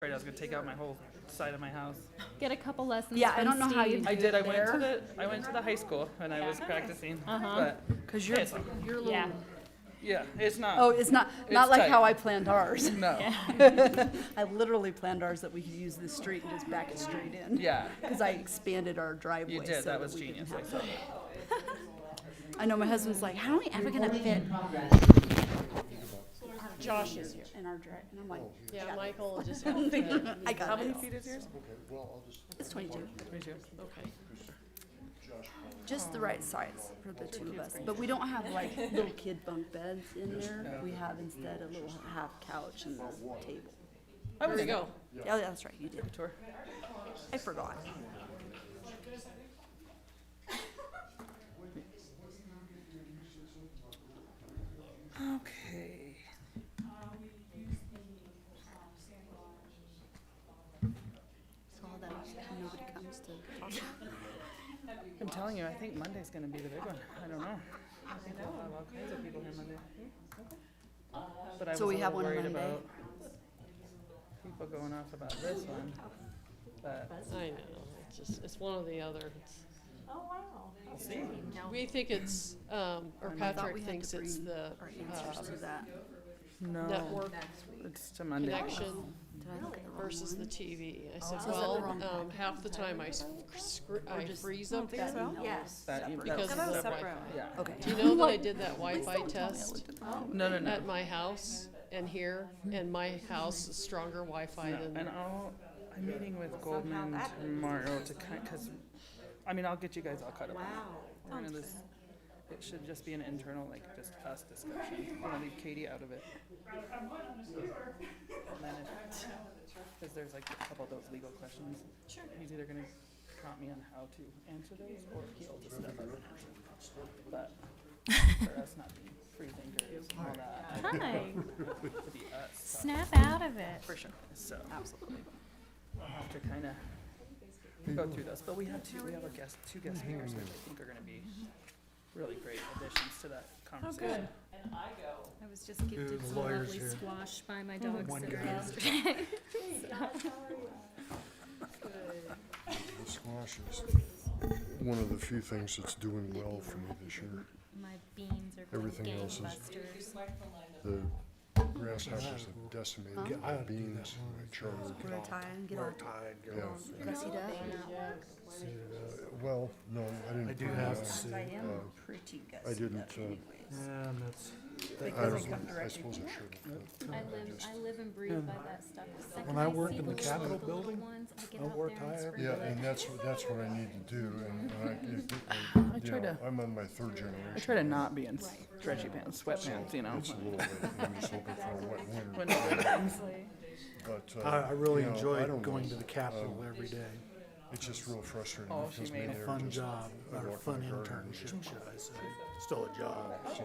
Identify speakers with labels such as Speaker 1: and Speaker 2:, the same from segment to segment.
Speaker 1: I was gonna take out my whole side of my house.
Speaker 2: Get a couple lessons.
Speaker 3: Yeah, I
Speaker 2: from
Speaker 3: don't know how you
Speaker 2: Steve.
Speaker 1: I did. I
Speaker 3: there.
Speaker 1: went to the high school when I was practicing.
Speaker 2: Uh-huh.
Speaker 1: But
Speaker 3: Because you're little.
Speaker 2: Yeah.
Speaker 1: yeah, it's not.
Speaker 3: Oh, it's not
Speaker 1: It's
Speaker 3: like
Speaker 1: tight.
Speaker 3: how I planned ours.
Speaker 1: No.
Speaker 3: I literally planned ours that we could use this street and just back it straight in.
Speaker 1: Yeah.
Speaker 3: Because I expanded our driveway.
Speaker 1: You did.
Speaker 3: so
Speaker 1: That was
Speaker 3: we didn't
Speaker 1: genius.
Speaker 3: have
Speaker 1: I saw that.
Speaker 3: I know my husband's like, how are we ever gonna fit
Speaker 4: Josh is here.
Speaker 3: in our drive? And I'm like,
Speaker 4: Yeah, Michael just.
Speaker 3: I
Speaker 1: How
Speaker 3: got
Speaker 1: many
Speaker 3: it.
Speaker 1: feet is yours?
Speaker 3: It's 22.
Speaker 1: 22.
Speaker 4: Okay.
Speaker 3: Just the right size for the two of us. But we don't have like little kid bunk beds in there. We have instead a little half couch and a table.
Speaker 1: Oh,
Speaker 4: There you go.
Speaker 3: Yeah, that's right. You did.
Speaker 1: Tour.
Speaker 3: I forgot.
Speaker 1: Okay.
Speaker 3: So all that nobody comes to talk.
Speaker 1: I'm telling you, I think Monday's gonna be the big one. I don't know. I think we'll have all kinds of people here Monday. But I was
Speaker 3: So we
Speaker 1: a
Speaker 3: have
Speaker 1: little
Speaker 3: one
Speaker 1: worried
Speaker 3: Monday?
Speaker 1: about people going off about this one. But
Speaker 4: I know. It's one or the other.
Speaker 1: we'll see.
Speaker 4: We think it's, or
Speaker 3: I thought
Speaker 4: Patrick
Speaker 3: we had
Speaker 4: thinks
Speaker 3: to
Speaker 4: it's
Speaker 3: bring
Speaker 4: the
Speaker 3: our answers to that.
Speaker 1: No.
Speaker 4: network
Speaker 1: It's to Monday.
Speaker 4: connection
Speaker 3: Did I look at the wrong
Speaker 4: versus the
Speaker 3: one?
Speaker 4: TV. I said,
Speaker 3: is that the
Speaker 4: well,
Speaker 3: wrong packet?
Speaker 4: half the time I freeze up there
Speaker 3: Yes.
Speaker 1: That,
Speaker 4: because of the Wi-Fi.
Speaker 1: yeah.
Speaker 3: Okay.
Speaker 4: Do you know that I did that Wi-Fi test
Speaker 1: No, no, no.
Speaker 4: at my house and here, and my house is stronger Wi-Fi
Speaker 1: No,
Speaker 4: than.
Speaker 1: and I'm meeting with Goldman tomorrow to cause, I mean, I'll get you guys all caught up. We're gonna just, it should just be an internal, like, just us discussion. I'm gonna leave Katie out of it. And then cause there's like a couple of those legal questions. Sure. He's either gonna prompt me on how to answer those, or he'll just step up and answer. But for us not being free thinkers and all that,
Speaker 2: Hi.
Speaker 1: to be us.
Speaker 2: Snap out of it.
Speaker 1: For sure. So absolutely, we'll have to kind of go through those. But we have two guest speakers that I think are going to be really great additions to that conversation.
Speaker 2: I was just gifted some lovely squash by my dog sitter yesterday.
Speaker 5: The squash is one of the few things that's doing well for me this year.
Speaker 2: My beans are going
Speaker 5: Everything else is-
Speaker 2: gangbusters.
Speaker 5: The grasshoppers have decimated my beans, my chard.
Speaker 3: We're gonna tie and get all
Speaker 5: Yeah.
Speaker 3: gussied up.
Speaker 5: Well, no, I didn't.
Speaker 6: I do
Speaker 5: put
Speaker 6: have
Speaker 5: it
Speaker 6: to
Speaker 5: on.
Speaker 6: see.
Speaker 3: I am pretty gussied
Speaker 5: I didn't,
Speaker 3: up anyways.
Speaker 6: Yeah, and that's,
Speaker 5: I
Speaker 3: Because I
Speaker 5: don't
Speaker 3: come
Speaker 5: know, I
Speaker 3: directly
Speaker 5: suppose
Speaker 3: from
Speaker 5: I should have.
Speaker 2: I live and breathe by that stuff. The second
Speaker 6: when I worked
Speaker 2: see
Speaker 6: in the
Speaker 2: the
Speaker 6: Capitol
Speaker 2: little
Speaker 6: building,
Speaker 2: ones, I get
Speaker 6: I
Speaker 2: out
Speaker 6: wore a
Speaker 2: there
Speaker 6: tie
Speaker 2: and
Speaker 6: every
Speaker 2: sprinkle
Speaker 5: Yeah,
Speaker 2: it.
Speaker 5: and that's what I need to do, and
Speaker 1: I try to-
Speaker 5: I'm on my third generation.
Speaker 1: I try to not be in stretchy pants, sweatpants, you know.
Speaker 5: It's a little bit, I'm just hoping for a wet winter.
Speaker 1: When-
Speaker 5: But,
Speaker 6: I really
Speaker 5: you know, I
Speaker 6: enjoyed
Speaker 5: don't
Speaker 6: going
Speaker 5: know.
Speaker 6: to the Capitol every day.
Speaker 5: It's just real frustrating.
Speaker 1: Oh, she
Speaker 5: because
Speaker 1: made
Speaker 5: me
Speaker 1: it
Speaker 5: and her
Speaker 6: Fun
Speaker 5: just-
Speaker 6: job,
Speaker 5: I
Speaker 6: or
Speaker 5: work in
Speaker 6: fun
Speaker 5: the garden.
Speaker 6: internship, should I say. Still a job.
Speaker 5: So,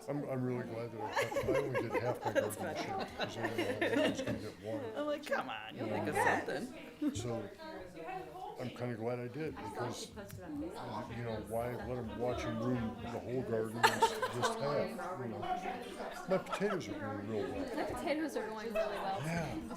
Speaker 5: I'm really glad that I only did half my garden this year, because I didn't know I was gonna get water.
Speaker 1: I'm like, come on, you'll think of something.
Speaker 5: So, I'm kinda glad I did, because, you know, why let them watch him ruin the whole garden, just half, you know? My potatoes are doing real well.
Speaker 2: The potatoes are going really well.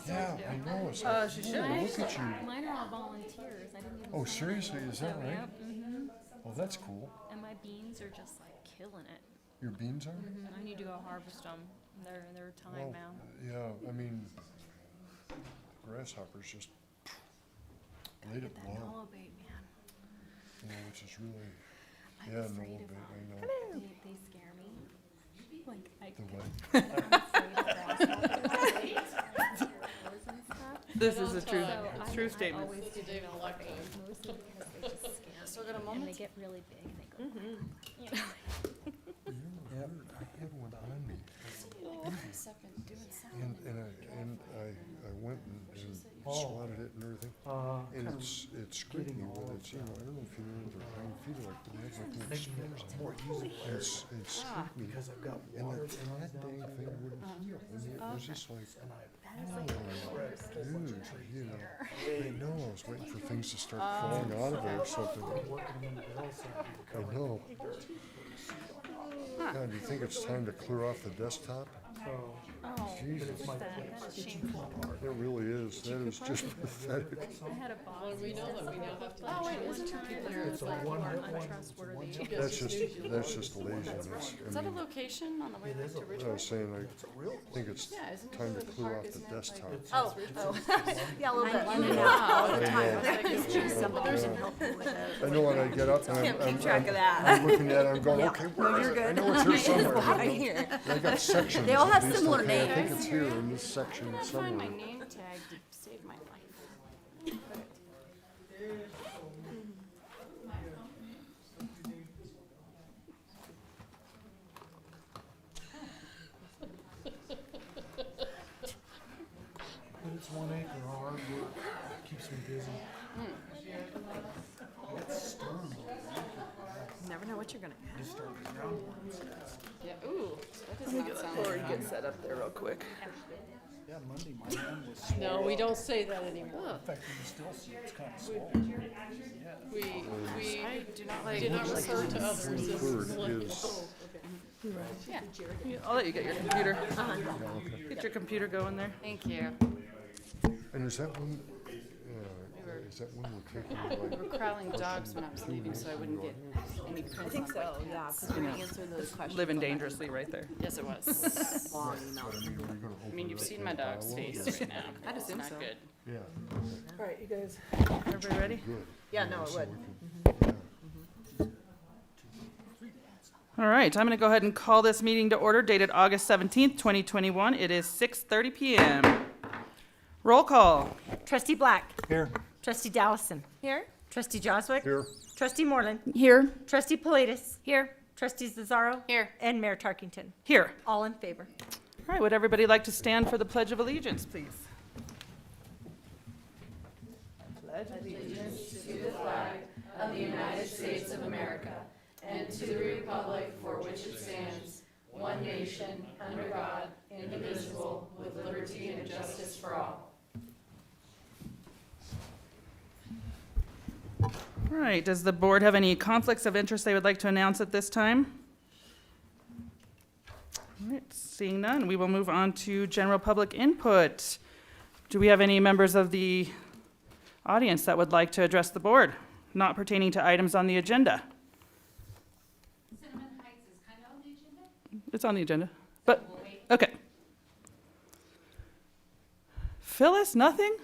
Speaker 5: Yeah, I know, it's like,
Speaker 1: she should.
Speaker 5: oh, look at you.
Speaker 2: Mine are all volunteers. I didn't even.
Speaker 5: Oh,
Speaker 2: sign them.
Speaker 5: seriously, is that right?
Speaker 2: Yep. Mm-hmm.
Speaker 5: Oh, that's cool.
Speaker 2: And my beans are just like killing it.
Speaker 5: Your beans are?
Speaker 2: I need to go harvest them. They're time
Speaker 5: Well,
Speaker 2: now.
Speaker 5: yeah, I mean, grasshoppers just laid it
Speaker 2: That
Speaker 5: low,
Speaker 2: Noah bait, man.
Speaker 5: you know, which is really,
Speaker 2: I'm
Speaker 5: yeah,
Speaker 2: afraid
Speaker 5: no,
Speaker 2: of them.
Speaker 5: I know.
Speaker 2: They scare me. Like I
Speaker 5: The what?
Speaker 2: I'm afraid of grasshoppers and stuff.
Speaker 1: This is a true,
Speaker 2: So
Speaker 1: true
Speaker 2: I
Speaker 1: statement.
Speaker 2: always
Speaker 4: To David Electric.
Speaker 2: mostly because they just scare me. And they get really big and they go. You know?
Speaker 5: Yep. I had one on me. And I went and swatted it and everything. And it's squeaky with its, you know, I don't know if you know their hind feet are like, but they have like little spurs on it. And it's squeaked me.
Speaker 6: Because I've got
Speaker 5: And
Speaker 6: water.
Speaker 5: that dang thing wouldn't heal. And it was just like, dude, you know, I know, I was waiting for things to start falling out of it or something. I know. Now, do you think it's time to clear off the desktop?
Speaker 6: So,
Speaker 2: Oh,
Speaker 5: Jesus.
Speaker 2: look at that. That's shameful.
Speaker 5: It really is. That is just pathetic.
Speaker 2: I had a boss.
Speaker 4: Well, we know that we now have to.
Speaker 2: Oh, wait, isn't two people here
Speaker 6: It's a
Speaker 2: that
Speaker 6: one
Speaker 2: are
Speaker 6: hit one.
Speaker 2: untrustworthy?
Speaker 5: That's just laziness.
Speaker 3: Is that a location on the way back to
Speaker 5: I
Speaker 3: Ridgewood?
Speaker 5: was saying, I think it's time to clear off the desktop.
Speaker 3: Oh, yeah, a little bit.
Speaker 5: I know.
Speaker 3: There's some help with it.
Speaker 5: I know when I get up and
Speaker 7: Keep track of that.
Speaker 5: I'm looking at it, I'm going, okay, where is it? I know it's here somewhere.
Speaker 7: Right here.
Speaker 5: I got sections.
Speaker 3: They all
Speaker 5: at
Speaker 3: have
Speaker 5: least,
Speaker 3: similar
Speaker 5: okay, I
Speaker 3: names.
Speaker 5: think it's here in this section
Speaker 7: Find my
Speaker 5: somewhere.
Speaker 7: name tag to save my life.
Speaker 6: But it's 1 acre hard work, keeps me busy. It's stern,
Speaker 7: Never know what you're gonna
Speaker 6: just start the ground.
Speaker 4: Yeah, ooh, that does not sound
Speaker 1: Or
Speaker 4: like
Speaker 1: get set up there real quick.
Speaker 6: Yeah, Monday my hand was swollen.
Speaker 4: No, we don't say that anymore.
Speaker 6: In fact, you can still see it's kind of swollen.
Speaker 4: We
Speaker 7: do not like.
Speaker 4: do not refer to others as
Speaker 5: 23rd is,
Speaker 1: I'll let you get your computer. Get your computer going there.
Speaker 7: Thank you.
Speaker 5: and is that when we're taking like,
Speaker 7: We're crowling dogs when I was leaving, so I wouldn't get any prints on white
Speaker 3: yeah,
Speaker 7: pants.
Speaker 3: because we're gonna answer those questions.
Speaker 1: Living dangerously right there.
Speaker 7: Yes, it was.
Speaker 3: Long email.
Speaker 7: I mean, you've seen my dog's face right now.
Speaker 3: I'd assume
Speaker 7: Not
Speaker 3: so.
Speaker 7: good.
Speaker 5: yeah,
Speaker 1: All right, you guys, everybody ready?
Speaker 5: good.
Speaker 3: Yeah, no, it would.
Speaker 1: All right, I'm going to go ahead and call this meeting to order dated August 17th, 2021. It is 6:30 PM. Roll call.
Speaker 8: Trustee Black.
Speaker 6: Here.
Speaker 8: Trustee Dallison.
Speaker 7: Here?
Speaker 8: Trustee Joswick.
Speaker 5: Here,
Speaker 8: Trustee Moreland.
Speaker 3: Here,
Speaker 8: Trustee Politis.
Speaker 7: Here.
Speaker 8: Trustee Cesaro.
Speaker 7: Here.
Speaker 8: And Mayor Tarkington.
Speaker 1: Here.
Speaker 8: All in favor.
Speaker 1: All right, would everybody like to stand for the Pledge of Allegiance, please? All right, does the board have any conflicts of interest they would like to announce at this time? All right, seeing none, we will move on to general public input. Do we have any members of the audience that would like to address the board, not pertaining to items on the agenda?
Speaker 2: Cinnamon Heights is kind of on the agenda?
Speaker 1: It's on the agenda, but, okay. Phyllis, nothing?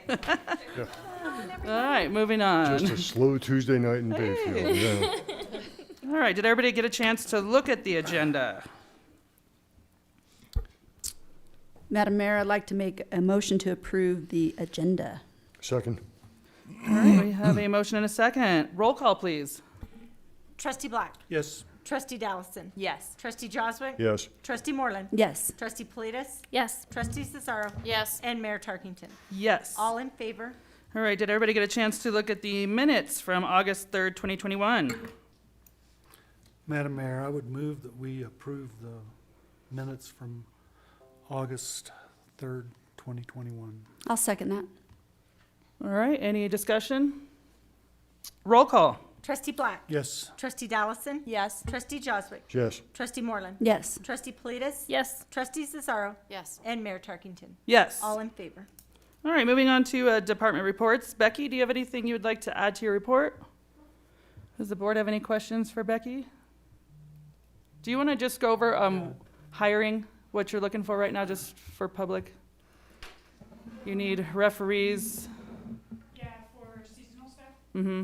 Speaker 1: All right, moving on.
Speaker 5: just a slow Tuesday night in Bayfield, yeah.
Speaker 1: All right, did everybody get a chance to look at the agenda?
Speaker 3: Madam Mayor, I'd like to make a motion to approve the agenda.
Speaker 5: Second,
Speaker 1: All right, we have a motion and a second. Roll call, please.
Speaker 8: Trustee Black.
Speaker 6: Yes.
Speaker 8: Trustee Dallison.
Speaker 7: Yes.
Speaker 8: Trustee Joswick.
Speaker 5: yes.
Speaker 8: Trustee Moreland.
Speaker 3: Yes.
Speaker 8: Trustee Politis.
Speaker 2: Yes.
Speaker 8: Trustee Cesaro.
Speaker 7: Yes.
Speaker 8: And Mayor Tarkington.
Speaker 1: Yes.
Speaker 8: All in favor.
Speaker 1: All right, did everybody get a chance to look at the minutes from August 3rd, 2021?
Speaker 6: Madam Mayor, I would move that we approve the minutes from August 3rd, 2021.
Speaker 3: I'll second that.
Speaker 1: All right, any discussion? Roll call.
Speaker 8: Trustee Black.
Speaker 6: Yes.
Speaker 8: Trustee Dallison.
Speaker 7: Yes.
Speaker 8: Trustee Joswick.
Speaker 5: Yes,
Speaker 8: Trustee Moreland.
Speaker 3: Yes.
Speaker 8: Trustee Politis.
Speaker 2: Yes.
Speaker 8: Trustee Cesaro.
Speaker 7: Yes.
Speaker 8: And Mayor Tarkington.
Speaker 1: Yes.
Speaker 8: All in favor.
Speaker 1: All right, moving on to department reports. Becky, do you have anything you would like to add to your report? Does the board have any questions for Becky? Do you want to just go over hiring, what you're looking for right now, just for public? You need referees.
Speaker 9: Yeah, for seasonal staff.
Speaker 1: Mm-hmm.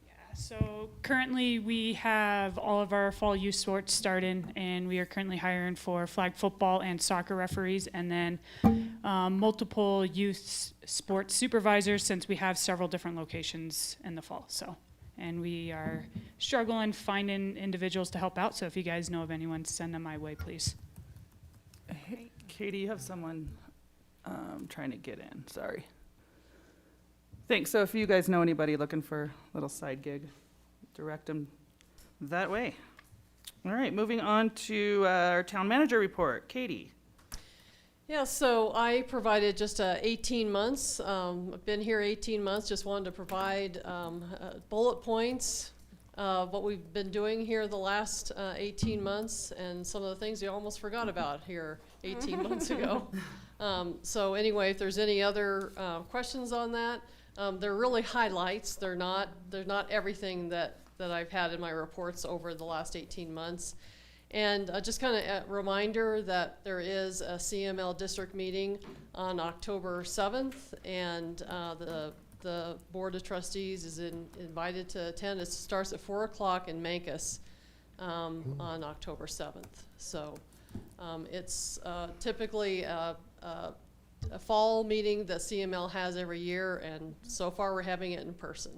Speaker 9: Yeah, so currently we have all of our fall youth sports started, and we are currently hiring for flag football and soccer referees, and then multiple youth sports supervisors, since we have several different locations in the fall. So, and we are struggling finding individuals to help out. So if you guys know of anyone, send them my way, please.
Speaker 1: Hey, Katie, you have someone trying to get in. Sorry. Thanks. So if you guys know anybody looking for a little side gig, direct them that way. All right, moving on to our town manager report. Katie.
Speaker 4: Yeah, so I provided just 18 months. I've been here 18 months, just wanted to provide bullet points what we've been doing here the last 18 months and some of the things you almost forgot about here 18 months ago. So anyway, if there's any other questions on that, they're really highlights. They're not everything that I've had in my reports over the last 18 months. And just kind of a reminder that there is a CML district meeting on October 7th, and the Board of Trustees is invited to attend. It starts at 4 o'clock in Mancus on October 7th. So it's typically a fall meeting that CML has every year, and so far we're having it in person.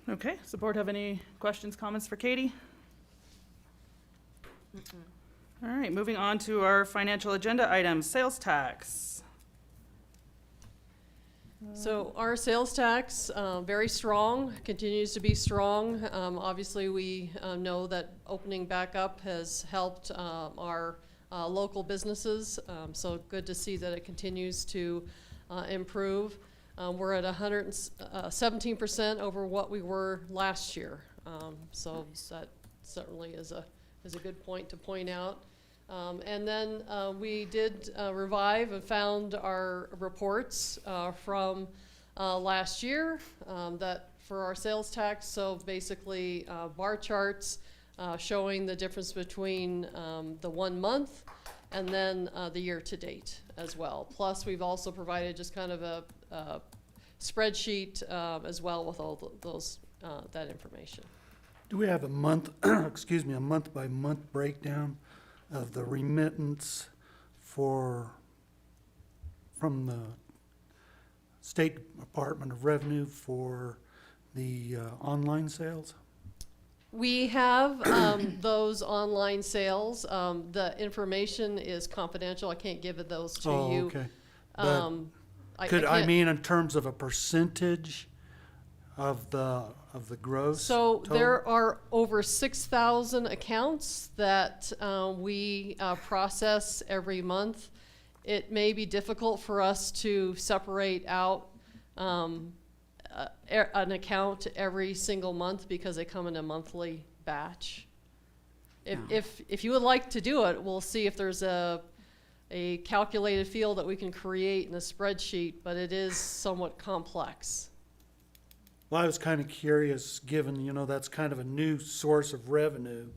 Speaker 1: Okay, does the board have any questions, comments for Katie? All right, moving on to our financial agenda items, sales tax.
Speaker 4: So our sales tax, very strong, continues to be strong. Obviously, we know that opening back up has helped our local businesses, so good to see that it continues to improve. We're at 117% over what we were last year, so that certainly is a good point to point out. And then we did revive and found our reports from last year that for our sales tax. So basically bar charts showing the difference between the 1 month and then the year to date as well. Plus we've also provided just kind of a spreadsheet as well with all those that information.
Speaker 6: Do we have a month, excuse me, a month-by-month breakdown of the remittance from the State Department of Revenue for the online sales?
Speaker 4: We have those online sales. The information is confidential. I can't give those to you.
Speaker 6: Okay.
Speaker 4: I
Speaker 6: I mean, in terms of a percentage of the gross?
Speaker 4: So
Speaker 6: total?
Speaker 4: there are over 6,000 accounts that we process every month. It may be difficult for us to separate out an account every single month because they come in a monthly batch. If you would like to do it, we'll see if there's a calculated field that we can create in a spreadsheet, but it is somewhat complex.
Speaker 6: Well, I was kind of curious, given, that's kind of a new source of revenue,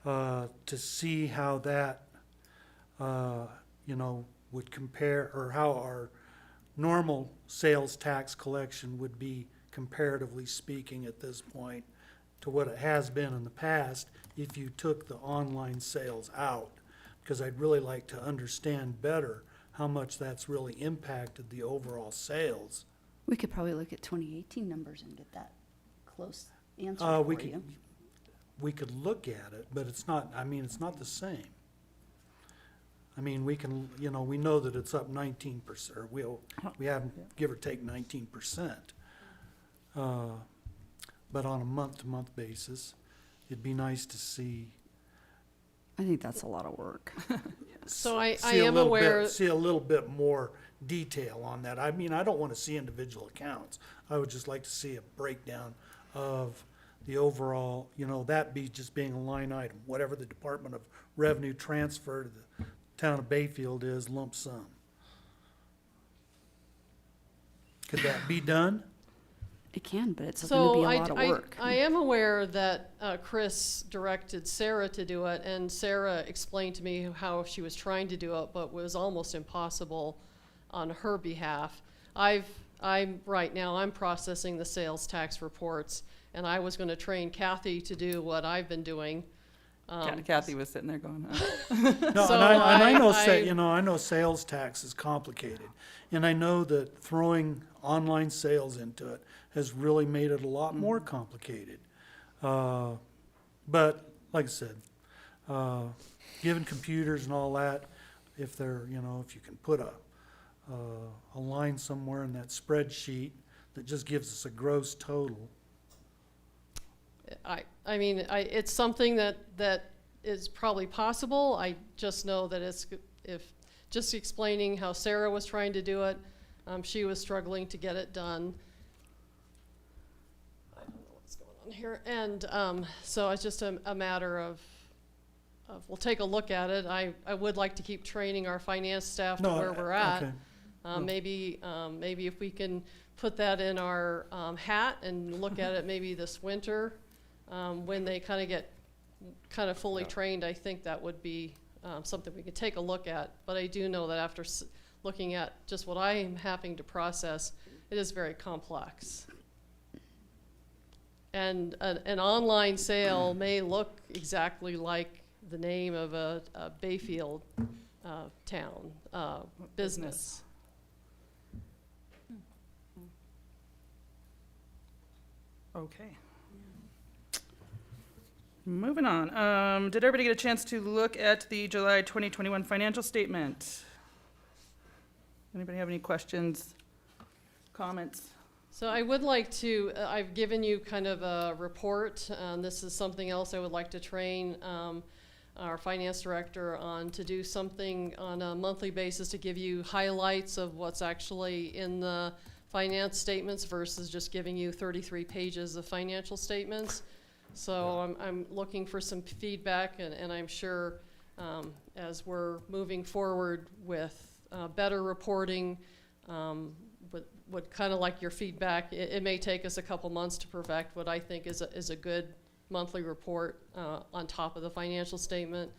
Speaker 6: to see how that, would compare, or how our normal sales tax collection would be, comparatively speaking, at this point, to what it has been in the past if you took the online sales out. Because I'd really like to understand better how much that's really impacted the overall sales.
Speaker 3: We could probably look at 2018 numbers and get that close answer for you.
Speaker 6: We could look at it, but it's not the same. I mean, we can, we know that it's up 19%, or we have, give or take 19%. But on a month-to-month basis, it'd be nice to see.
Speaker 3: I think that's a lot of work.
Speaker 4: So I am aware.
Speaker 6: See a little bit more detail on that. I mean, I don't want to see individual accounts. I would just like to see a breakdown of the overall, that be just being a line item, whatever the Department of Revenue transfer to the town of Bayfield is lump sum. Could that be done?
Speaker 3: It can, but it's going to be a lot of
Speaker 4: I
Speaker 3: work.
Speaker 4: am aware that Chris directed Sarah to do it, and Sarah explained to me how she was trying to do it, but was almost impossible on her behalf. I'm processing the sales tax reports, and I was going to train Kathy to do what I've been doing.
Speaker 1: Kathy was sitting there going,
Speaker 6: No,
Speaker 4: So
Speaker 6: I know sales tax is complicated, and I know that throwing online sales into it has really made it a lot more complicated. But like I said, given computers and all that, if they're, if you can put a line somewhere in that spreadsheet that just gives us a gross total.
Speaker 4: I mean, it's something that is probably possible. I just know that just explaining how Sarah was trying to do it, she was struggling to get it done. button here, and, so it's just a matter of, we'll take a look at it. I would like to keep training our finance staff to
Speaker 6: No,
Speaker 4: where we're at.
Speaker 6: okay.
Speaker 4: Maybe if we can put that in our, hat and look at it maybe this winter, when they kind of get kind of fully trained, I think that would be, something we could take a look at. But I do know that after looking at just what I am having to process, it is very complex. And an online sale may look exactly like the name of a Bayfield town business.
Speaker 1: Okay. Moving on. Did everybody get a chance to look at the July 2021 financial statement? Anybody have any questions, comments?
Speaker 4: So I would like to, I've given you kind of a report. This is something else I would like to train our finance director on, to do something on a monthly basis to give you highlights of what's actually in the finance statements versus just giving you 33 pages of financial statements. So I'm looking for some feedback, and I'm sure as we're moving forward with better reporting, would kind of like your feedback. It may take us a couple months to perfect what I think is a good monthly report on top of the financial statement,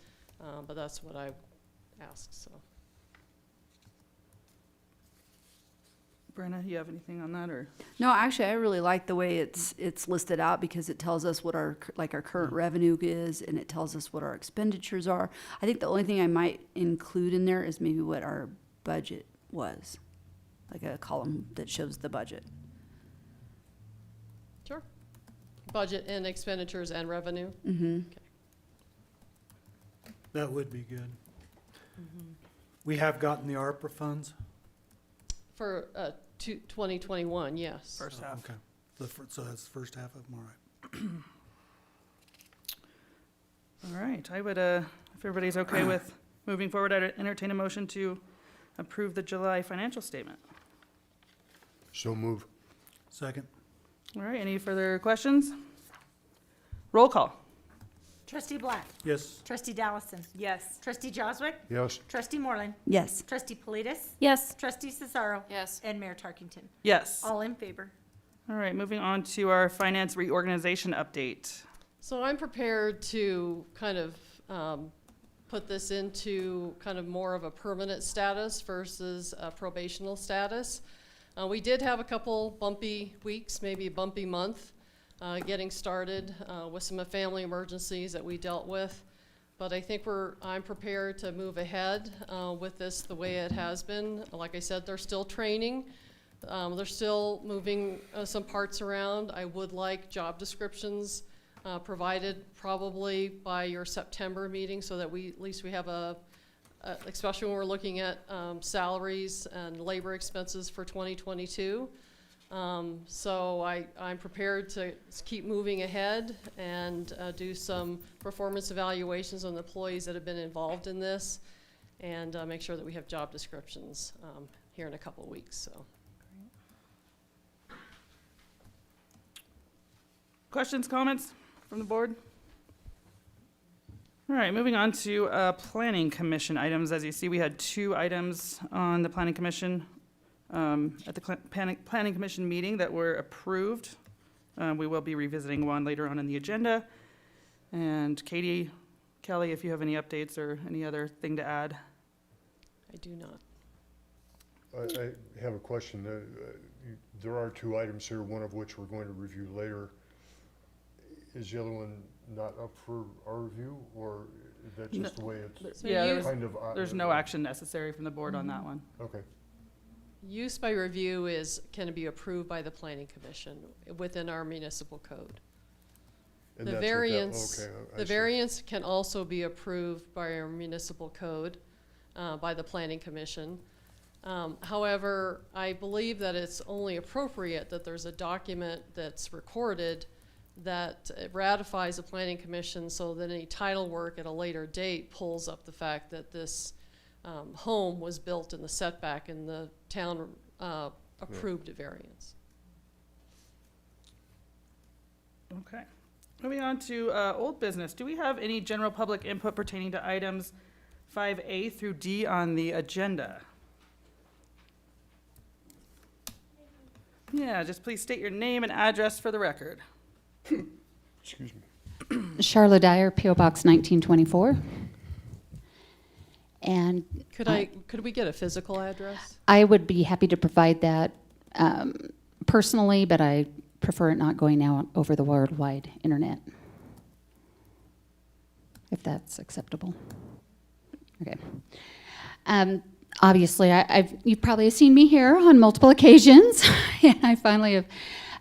Speaker 4: but that's what I ask. So,
Speaker 1: Brenna, you have anything on that, or?
Speaker 3: No, actually, I really like the way it's listed out, because it tells us what our current revenue is, and it tells us what our expenditures are. I think the only thing I might include in there is maybe what our budget was, like a column that shows the budget.
Speaker 4: sure. Budget and expenditures and revenue.
Speaker 3: Mm-hmm.
Speaker 6: That would be good. We have gotten the ARPA funds?
Speaker 4: For 2021, yes.
Speaker 1: First half.
Speaker 6: Okay. So that's the first half of them, all right.
Speaker 1: All right, I would, if everybody's okay with moving forward, I'd entertain a motion to approve the July financial statement.
Speaker 5: So move.
Speaker 6: Second?
Speaker 1: All right, any further questions? Roll call.
Speaker 8: Trustee Black.
Speaker 6: Yes.
Speaker 8: Trustee Dallison.
Speaker 7: Yes.
Speaker 8: Trustee Joswick.
Speaker 5: Yes.
Speaker 8: Trustee Moreland.
Speaker 3: Yes.
Speaker 8: Trustee Politis.
Speaker 2: Yes.
Speaker 8: Trustee Cesaro.
Speaker 7: Yes.
Speaker 8: And Mayor Tarkington.
Speaker 1: Yes.
Speaker 8: All in favor.
Speaker 1: All right, moving on to our finance reorganization update.
Speaker 4: So I'm prepared to kind of put this into kind of more of a permanent status versus a probational status. We did have a couple bumpy weeks, maybe a bumpy month, getting started with some family emergencies that we dealt with. But I think I'm prepared to move ahead with this the way it has been. Like I said, they're still training. They're still moving some parts around. I would like job descriptions provided probably by your September meeting, so that at least we have especially when we're looking at salaries and labor expenses for 2022. So I'm prepared to keep moving ahead and do some performance evaluations on the employees that have been involved in this, and make sure that we have job descriptions here in a couple of weeks. So.
Speaker 1: Questions, comments from the board? All right, moving on to planning commission items. As you see, we had 2 items on the planning commission at the planning commission meeting that were approved. We will be revisiting one later on in the agenda. And Katie, Kelly, if you have any updates or any other thing to add.
Speaker 4: I do not.
Speaker 5: I have a question. There are 2 items here, one of which we're going to review later. Is the other one not up for our review, or is that just the way it's
Speaker 4: So
Speaker 1: Yeah,
Speaker 4: you-
Speaker 1: there's-
Speaker 5: kind of?
Speaker 1: There's no action necessary from the board on that one.
Speaker 5: Okay.
Speaker 4: Use by review can be approved by the planning commission within our municipal code.
Speaker 5: And
Speaker 4: The
Speaker 5: that's what that-
Speaker 4: variance,
Speaker 5: okay, I
Speaker 4: the
Speaker 5: see.
Speaker 4: variance can also be approved by our municipal code, by the planning commission. However, I believe that it's only appropriate that there's a document that's recorded that ratifies the planning commission, so that any title work at a later date pulls up the fact that this home was built in the setback and the town approved a variance.
Speaker 1: Okay. Moving on to old business. Do we have any general public input pertaining to items 5A through D on the agenda? Yeah, just please state your name and address for the record.
Speaker 5: Excuse me.
Speaker 7: Charlotte Dyer, P.O. Box 1924. And
Speaker 4: Could we get a physical address?
Speaker 7: I would be happy to provide that personally, but I prefer it not going out over the worldwide internet, if that's acceptable. Okay. Obviously, you've probably seen me here on multiple occasions, and I finally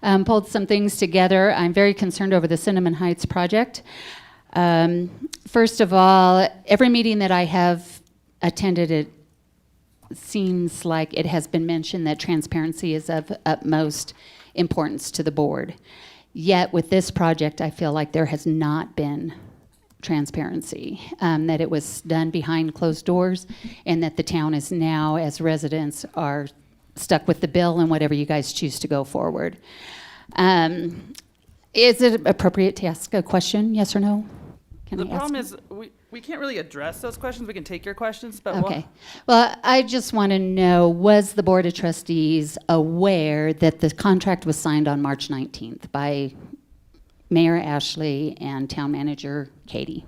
Speaker 7: have pulled some things together. I'm very concerned over the Cinnamon Heights project. First of all, every meeting that I have attended, it seems like it has been mentioned that transparency is of utmost importance to the board. Yet with this project, I feel like there has not been transparency, that it was done behind closed doors, and that the town is now, as residents, are stuck with the bill and whatever you guys choose to go forward. Is it appropriate to ask a question, yes or no?
Speaker 1: The problem is, we can't really address those questions. We can take your questions, but
Speaker 7: Okay. Well, I just want to know, was the Board of Trustees aware that the contract was signed on March 19th by Mayor Ashley and Town Manager Katie?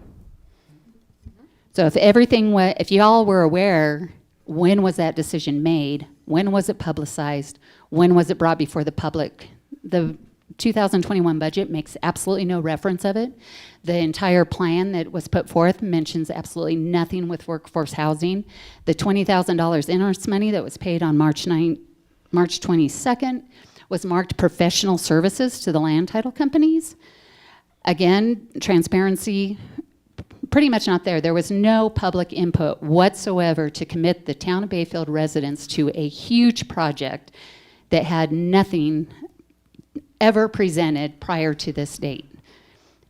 Speaker 7: So if you all were aware, when was that decision made? When was it publicized? When was it brought before the public? The 2021 budget makes absolutely no reference of it. The entire plan that was put forth mentions absolutely nothing with workforce housing. The $20,000 interest money that was paid on March 22nd was marked professional services to the land title companies. Again, transparency pretty much not there. There was no public input whatsoever to commit the town of Bayfield residents to a huge project that had nothing ever presented prior to this date.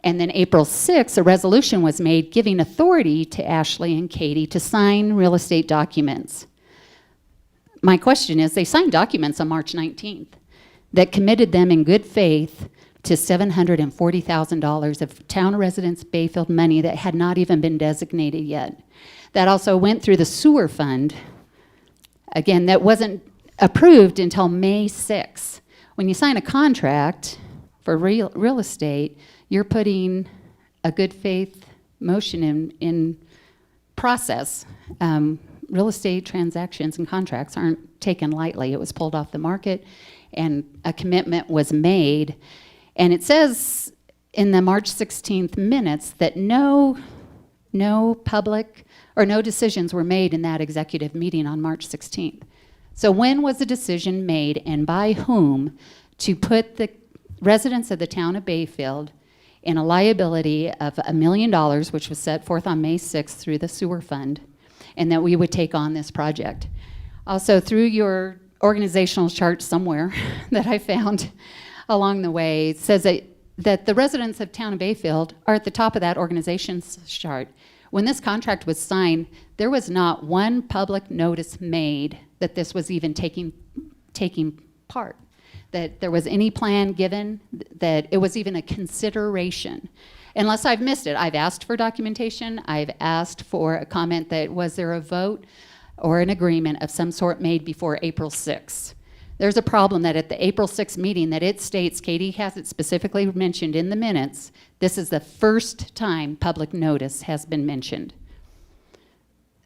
Speaker 7: And then April 6th, a resolution was made giving authority to Ashley and Katie to sign real estate documents. My question is, they signed documents on March 19th that committed them in good faith to $740,000 of town residents' Bayfield money that had not even been designated yet. That also went through the sewer fund. Again, that wasn't approved until May 6th. When you sign a contract for real estate, you're putting a good faith motion in process. Real estate transactions and contracts aren't taken lightly. It was pulled off the market, and a commitment was made. And it says in the March 16th minutes that no public or no decisions were made in that executive meeting on March 16th. So when was the decision made, and by whom, to put the residents of the town of Bayfield in a liability of $1 million, which was set forth on May 6th through the sewer fund, and that we would take on this project? Also, through your organizational chart somewhere that I found along the way, it says that the residents of town of Bayfield are at the top of that organization's chart. When this contract was signed, there was not one public notice made that this was even taking part, that there was any plan given, that it was even a consideration. Unless I've missed it. I've asked for documentation. I've asked for a comment that was there a vote or an agreement of some sort made before April 6th. There's a problem that at the April 6th meeting that it states, Katie has it specifically mentioned in the minutes, this is the first time public notice has been mentioned.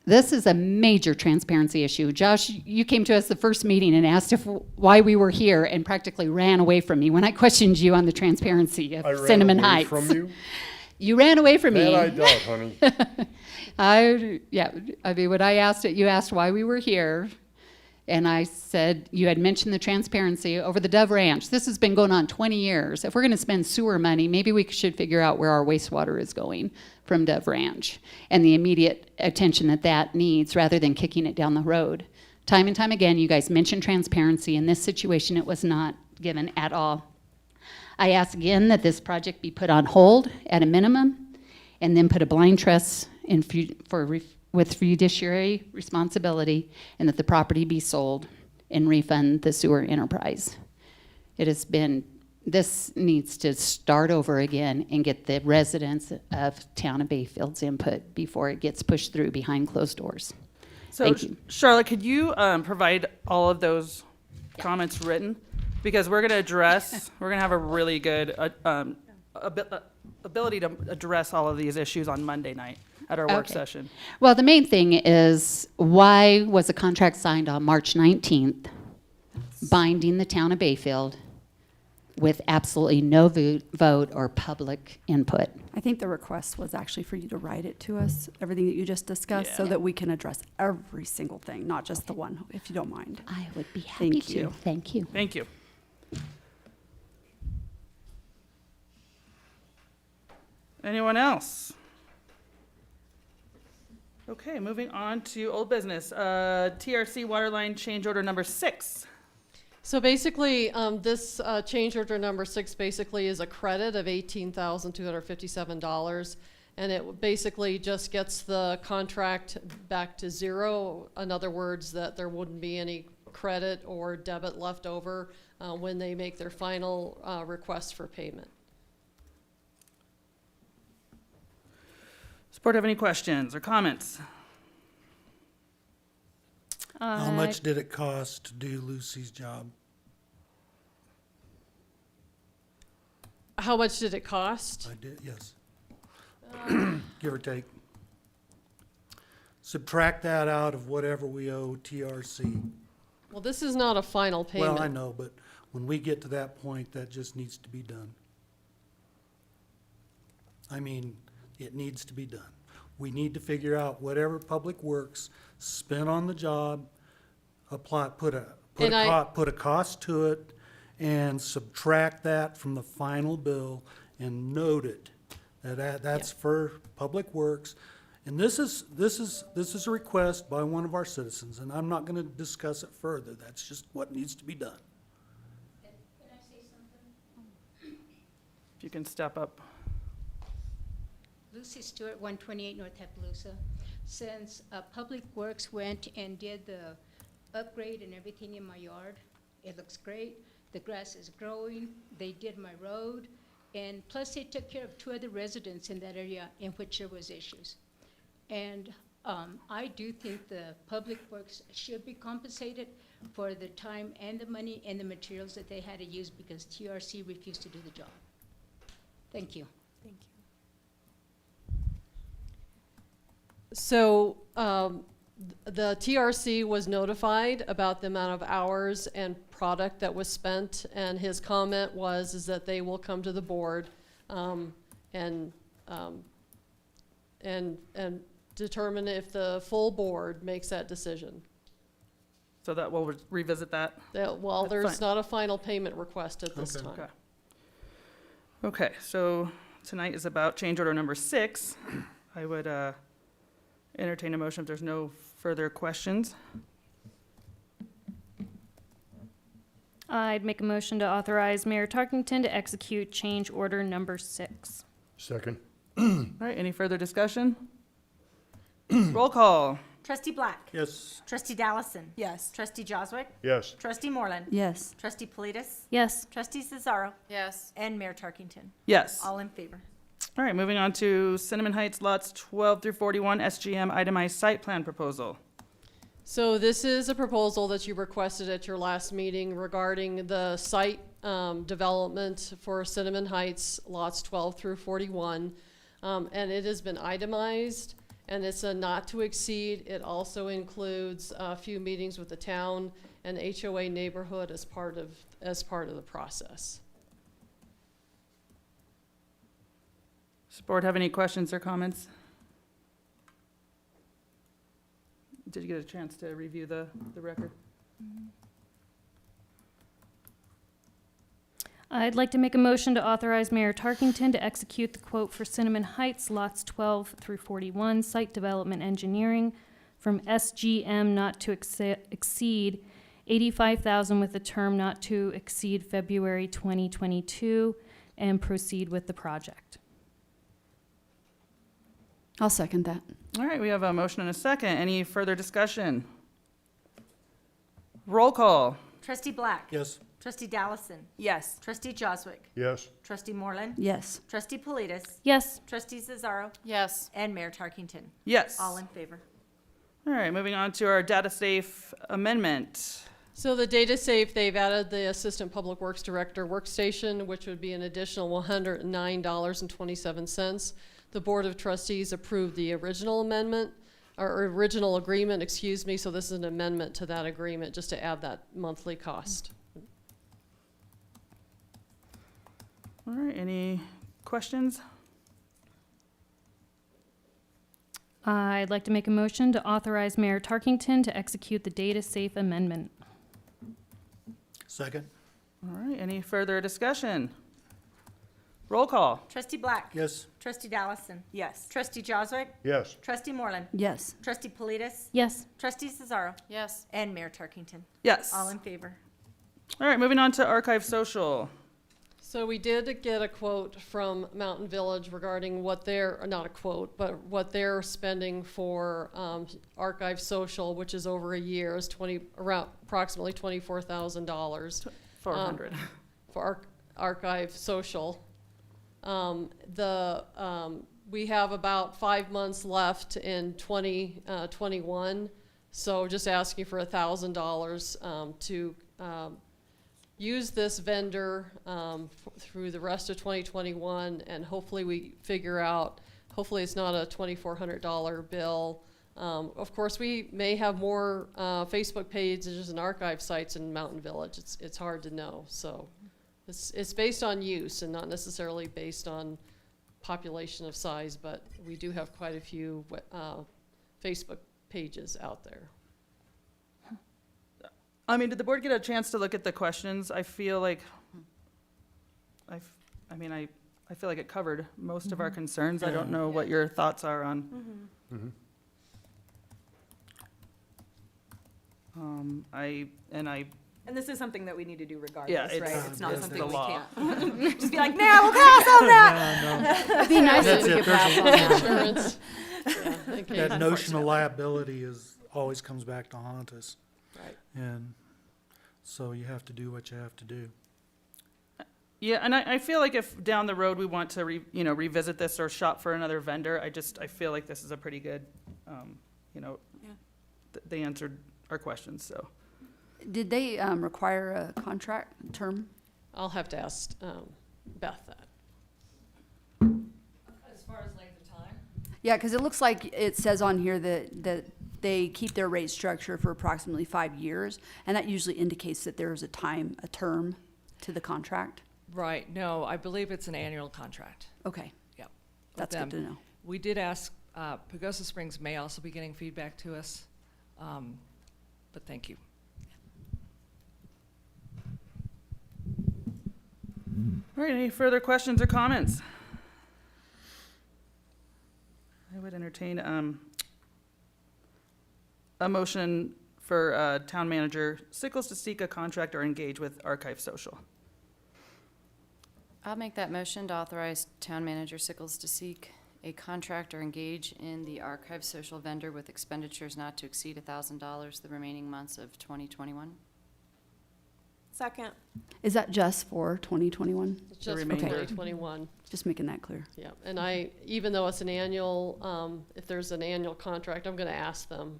Speaker 7: This is a major transparency issue. Josh, you came to us the first meeting and asked why we were here, and practically ran away from me when I questioned you on the transparency of Cinnamon Heights.
Speaker 5: I ran away from you?
Speaker 7: You ran away from me.
Speaker 5: That I doubt, honey.
Speaker 7: When I asked it, you asked why we were here, and I said you had mentioned the transparency over the Dove Ranch. This has been going on 20 years. If we're going to spend sewer money, maybe we should figure out where our wastewater is going from Dove Ranch and the immediate attention that needs, rather than kicking it down the road. Time and time again, you guys mentioned transparency. In this situation, it was not given at all. I ask again that this project be put on hold at a minimum, and then put a blind trust with fiduciary responsibility, and that the property be sold and refund the sewer enterprise. It has been this needs to start over again and get the residents of town of Bayfield's input before it gets pushed through behind closed doors.
Speaker 1: So
Speaker 7: Thank you.
Speaker 1: Charlotte, could you provide all of those comments written? Because we're gonna have a really good ability to address all of these issues on Monday night at our work
Speaker 7: Okay.
Speaker 1: session.
Speaker 7: Well, the main thing is, why was a contract signed on March 19th, binding the town of Bayfield with absolutely no vote or public input?
Speaker 3: I think the request was actually for you to write it to us, everything that you just discussed, so
Speaker 1: Yeah.
Speaker 3: that we can address every single thing, not just the one, if you don't mind.
Speaker 7: I would be happy
Speaker 3: Thank
Speaker 7: to.
Speaker 3: you.
Speaker 7: Thank you.
Speaker 1: Thank you. Anyone else? Okay, moving on to old business. TRC waterline change order number 6.
Speaker 4: So basically, this change order number 6 basically is a credit of $18,257, and it basically just gets the contract back to zero. In other words, that there wouldn't be any credit or debit left over when they make their final request for payment.
Speaker 1: Does the board have any questions or comments?
Speaker 6: How much did it cost to do Lucy's job?
Speaker 4: How much did it cost?
Speaker 6: I did, yes. Give or take. Subtract that out of whatever we owe TRC.
Speaker 4: Well, this is not a final payment.
Speaker 6: Well, I know, but when we get to that point, that just needs to be done. I mean, it needs to be done. We need to figure out whatever Public Works spent on the job, put a cost to it, and subtract that from the final bill and note it. That's for Public Works. And this is a request by one of our citizens, and I'm not gonna discuss it further. That's just what needs to be done.
Speaker 1: If you can step up.
Speaker 10: Lucy Stewart, 128 North Appaloosa. Since Public Works went and did the upgrade and everything in my yard, it looks great. The grass is growing. They did my road. And plus they took care of 2 other residents in that area in which there was issues. And I do think the Public Works should be compensated for the time and the money and the materials that they had to use because TRC refused to do the job. Thank you.
Speaker 8: Thank you.
Speaker 4: So the TRC was notified about the amount of hours and product that was spent, and his comment is that they will come to the board and determine if the full board makes that decision.
Speaker 1: So that we'll revisit that.
Speaker 4: Well,
Speaker 1: That's
Speaker 4: there's
Speaker 1: fine.
Speaker 4: not a final payment request at this
Speaker 6: Okay.
Speaker 4: time.
Speaker 1: Okay. Okay, so tonight is about change order number 6. I would entertain a motion if there's no further questions.
Speaker 2: I'd make a motion to authorize Mayor Tarkington to execute change order number 6.
Speaker 5: Second.
Speaker 1: All right, any further discussion? Roll call.
Speaker 8: Trustee Black.
Speaker 6: Yes.
Speaker 8: Trustee Dallison.
Speaker 11: Yes.
Speaker 8: Trustee Joswick.
Speaker 5: Yes.
Speaker 8: Trustee Moreland.
Speaker 3: Yes.
Speaker 8: Trustee Politis.
Speaker 2: Yes.
Speaker 8: Trustee Cesaro.
Speaker 11: Yes.
Speaker 8: And Mayor Tarkington.
Speaker 1: Yes.
Speaker 8: All in favor.
Speaker 1: All right, moving on to Cinnamon Heights lots 12 through 41 SGM itemized site plan proposal.
Speaker 4: So this is a proposal that you requested at your last meeting regarding the site development for Cinnamon Heights lots 12 through 41. And it has been itemized, and it's a not to exceed. It also includes a few meetings with the town and HOA neighborhood as part of the process.
Speaker 1: Does the board have any questions or comments? Did you get a chance to review the record?
Speaker 2: I'd like to make a motion to authorize Mayor Tarkington to execute the quote for Cinnamon Heights lots 12 through 41 site development engineering from SGM not to exceed $85,000 with a term not to exceed February 2022 and proceed with the project.
Speaker 3: I'll second that.
Speaker 1: All right, we have a motion and a second. Any further discussion? Roll call.
Speaker 8: Trustee Black.
Speaker 6: Yes.
Speaker 8: Trustee Dallison.
Speaker 1: Yes.
Speaker 8: Trustee Joswick.
Speaker 5: Yes.
Speaker 8: Trustee Moreland.
Speaker 3: Yes.
Speaker 8: Trustee Politis.
Speaker 2: Yes.
Speaker 8: Trustee Cesaro.
Speaker 4: Yes.
Speaker 8: And Mayor Tarkington.
Speaker 1: Yes.
Speaker 8: All in favor.
Speaker 1: All right, moving on to our data safe amendment.
Speaker 4: So the data safe, they've added the Assistant Public Works Director workstation, which would be an additional $109.27. The Board of Trustees approved the original amendment, or original agreement, excuse me, so this is an amendment to that agreement, just to add that monthly cost.
Speaker 1: All right, any questions?
Speaker 2: I'd like to make a motion to authorize Mayor Tarkington to execute the data safe amendment.
Speaker 6: Second?
Speaker 1: All right, any further discussion? Roll call.
Speaker 8: Trustee Black.
Speaker 6: Yes.
Speaker 8: Trustee Dallison.
Speaker 1: Yes.
Speaker 8: Trustee Joswick.
Speaker 5: Yes.
Speaker 8: Trustee Moreland.
Speaker 3: Yes.
Speaker 8: Trustee Politis.
Speaker 2: Yes.
Speaker 8: Trustee Cesaro.
Speaker 4: Yes.
Speaker 8: And Mayor Tarkington.
Speaker 1: Yes.
Speaker 8: All in favor.
Speaker 1: All right, moving on to Archive Social.
Speaker 4: So we did get a quote from Mountain Village regarding what they're, not a quote, but what they're spending for Archive Social, which is over a year, is around approximately $24,000
Speaker 1: 400.
Speaker 4: for Archive Social. We have about 5 months left in 2021, so just asking for $1,000 to use this vendor through the rest of 2021, and hopefully we figure out, hopefully it's not a $2,400 bill. Of course, we may have more Facebook pages and archive sites in Mountain Village. It's hard to know, so it's based on use and not necessarily based on population of size, but we do have quite a few Facebook pages out there.
Speaker 1: I mean, did the board get a chance to look at the questions? I feel like, I feel like it covered most of our concerns. I don't know what your thoughts are on.
Speaker 11: And this is something that we need to do regardless,
Speaker 1: Yeah, it's-
Speaker 11: right? It's not
Speaker 1: it's
Speaker 11: something
Speaker 1: the
Speaker 11: we
Speaker 1: law.
Speaker 11: can't just be like, nah, we'll pass on that.
Speaker 3: It'd be nice if
Speaker 6: That's
Speaker 3: we
Speaker 6: it.
Speaker 3: could
Speaker 6: There's
Speaker 3: pass
Speaker 6: a-
Speaker 3: on that.
Speaker 4: Insurance. Yeah, okay.
Speaker 6: That notion of liability always comes back to haunt us.
Speaker 4: Right.
Speaker 6: And so you have to do what you have to do.
Speaker 1: Yeah, and I feel like if down the road we want to revisit this or shop for another vendor, I feel like this is a pretty good, they answered our questions, so.
Speaker 3: Did they require a contract term?
Speaker 4: I'll have to ask Beth that.
Speaker 12: As far as length of time?
Speaker 3: Yeah, because it looks like it says on here that they keep their rate structure for approximately 5 years, and that usually indicates that there is a term to the contract.
Speaker 12: Right, no, I believe it's an annual contract.
Speaker 3: Okay,
Speaker 12: Yep. with
Speaker 3: that's
Speaker 12: them.
Speaker 3: good to know.
Speaker 12: We did ask, Pagosa Springs may also be getting feedback to us, but thank you.
Speaker 1: All right, any further questions or comments? I would entertain a motion for town manager Sickles to seek a contract or engage with Archive Social.
Speaker 13: I'll make that motion to authorize Town Manager Sickles to seek a contract or engage in the Archive Social vendor with expenditures not to exceed $1,000 the remaining months of 2021.
Speaker 11: Second.
Speaker 3: Is that just for 2021?
Speaker 4: It's just for
Speaker 1: remainder.
Speaker 4: 2021.
Speaker 3: Just making that clear.
Speaker 4: Yeah, and even though it's an annual, if there's an annual contract, I'm gonna ask them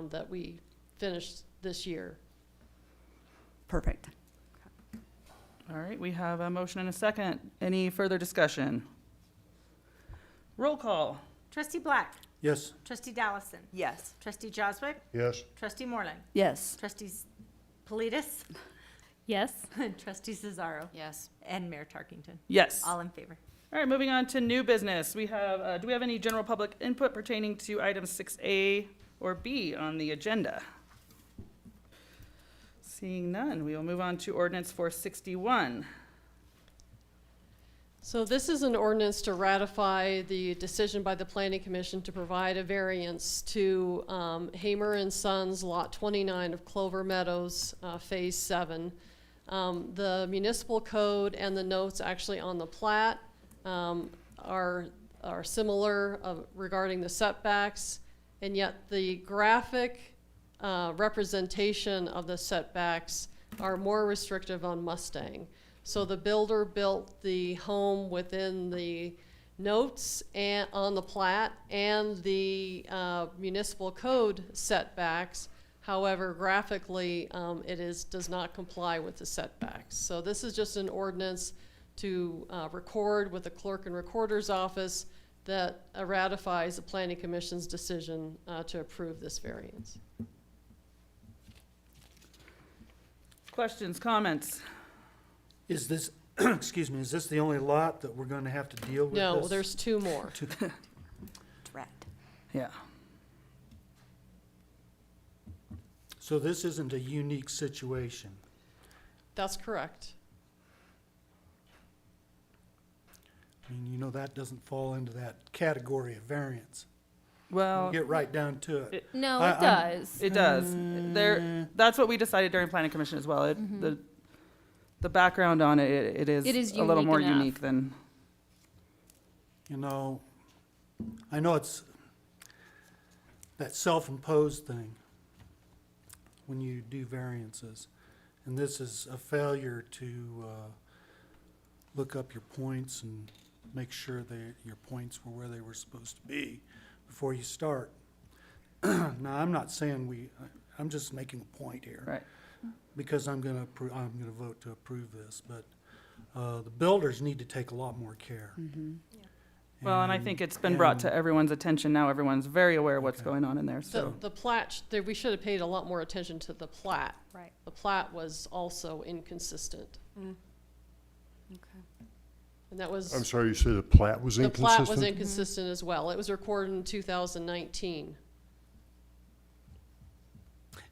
Speaker 4: that we finish this year.
Speaker 3: Perfect.
Speaker 1: All right, we have a motion and a second. Any further discussion? Roll call.
Speaker 8: Trustee Black.
Speaker 6: Yes.
Speaker 8: Trustee Dallison.
Speaker 11: Yes.
Speaker 8: Trustee Joswick.
Speaker 5: Yes.
Speaker 8: Trustee Moreland.
Speaker 3: Yes.
Speaker 8: Trustees Politis.
Speaker 2: Yes.
Speaker 8: Trustee Cesaro.
Speaker 13: Yes.
Speaker 8: And Mayor Tarkington.
Speaker 1: Yes.
Speaker 8: All in favor.
Speaker 1: All right, moving on to new business. We have, do we have any general public input pertaining to items 6A or B on the agenda? Seeing none, we will move on to ordinance 461.
Speaker 4: So this is an ordinance to ratify the decision by the Planning Commission to provide a variance to Hamer and Sons Lot 29 of Clover Meadows, Phase 7. The municipal code and the notes actually on the plat are similar regarding the setbacks, and yet the graphic representation of the setbacks are more restrictive on Mustang. So the builder built the home within the notes and on the plat and the municipal code setbacks. However, graphically, does not comply with the setbacks. So this is just an ordinance to record with the clerk and recorder's office that ratifies the planning commission's decision to approve this variance.
Speaker 1: Questions, comments?
Speaker 6: Is this, excuse me, is this the only lot that we're gonna have to deal with this?
Speaker 4: No, there's two more.
Speaker 11: Drat.
Speaker 1: Yeah.
Speaker 6: So this isn't a unique situation.
Speaker 4: That's correct.
Speaker 6: I mean, you know, that doesn't fall into that category of variance.
Speaker 1: Well,
Speaker 6: Get right down to it.
Speaker 2: No,
Speaker 6: I-
Speaker 2: it does.
Speaker 1: it does. That's what we decided during planning commission as well. The background on it is
Speaker 2: It is
Speaker 1: a little
Speaker 2: unique
Speaker 1: more
Speaker 2: enough.
Speaker 1: unique than,
Speaker 6: You know, I know it's that self-imposed thing when you do variances. And this is a failure to look up your points and make sure that your points were where they were supposed to be before you start. Now, I'm not saying I'm just making a point here.
Speaker 1: right.
Speaker 6: Because I'm gonna vote to approve this, but the builders need to take a lot more care.
Speaker 1: Well, and I think it's been brought to everyone's attention now. Everyone's very aware of what's
Speaker 6: Okay.
Speaker 1: going on in there, so.
Speaker 4: The plat, we should have paid a lot more attention to the plat.
Speaker 8: Right.
Speaker 4: The plat was also inconsistent. And that was.
Speaker 5: I'm sorry, you said the plat was
Speaker 4: The plat was
Speaker 5: inconsistent?
Speaker 4: inconsistent as well. It was recorded in 2019.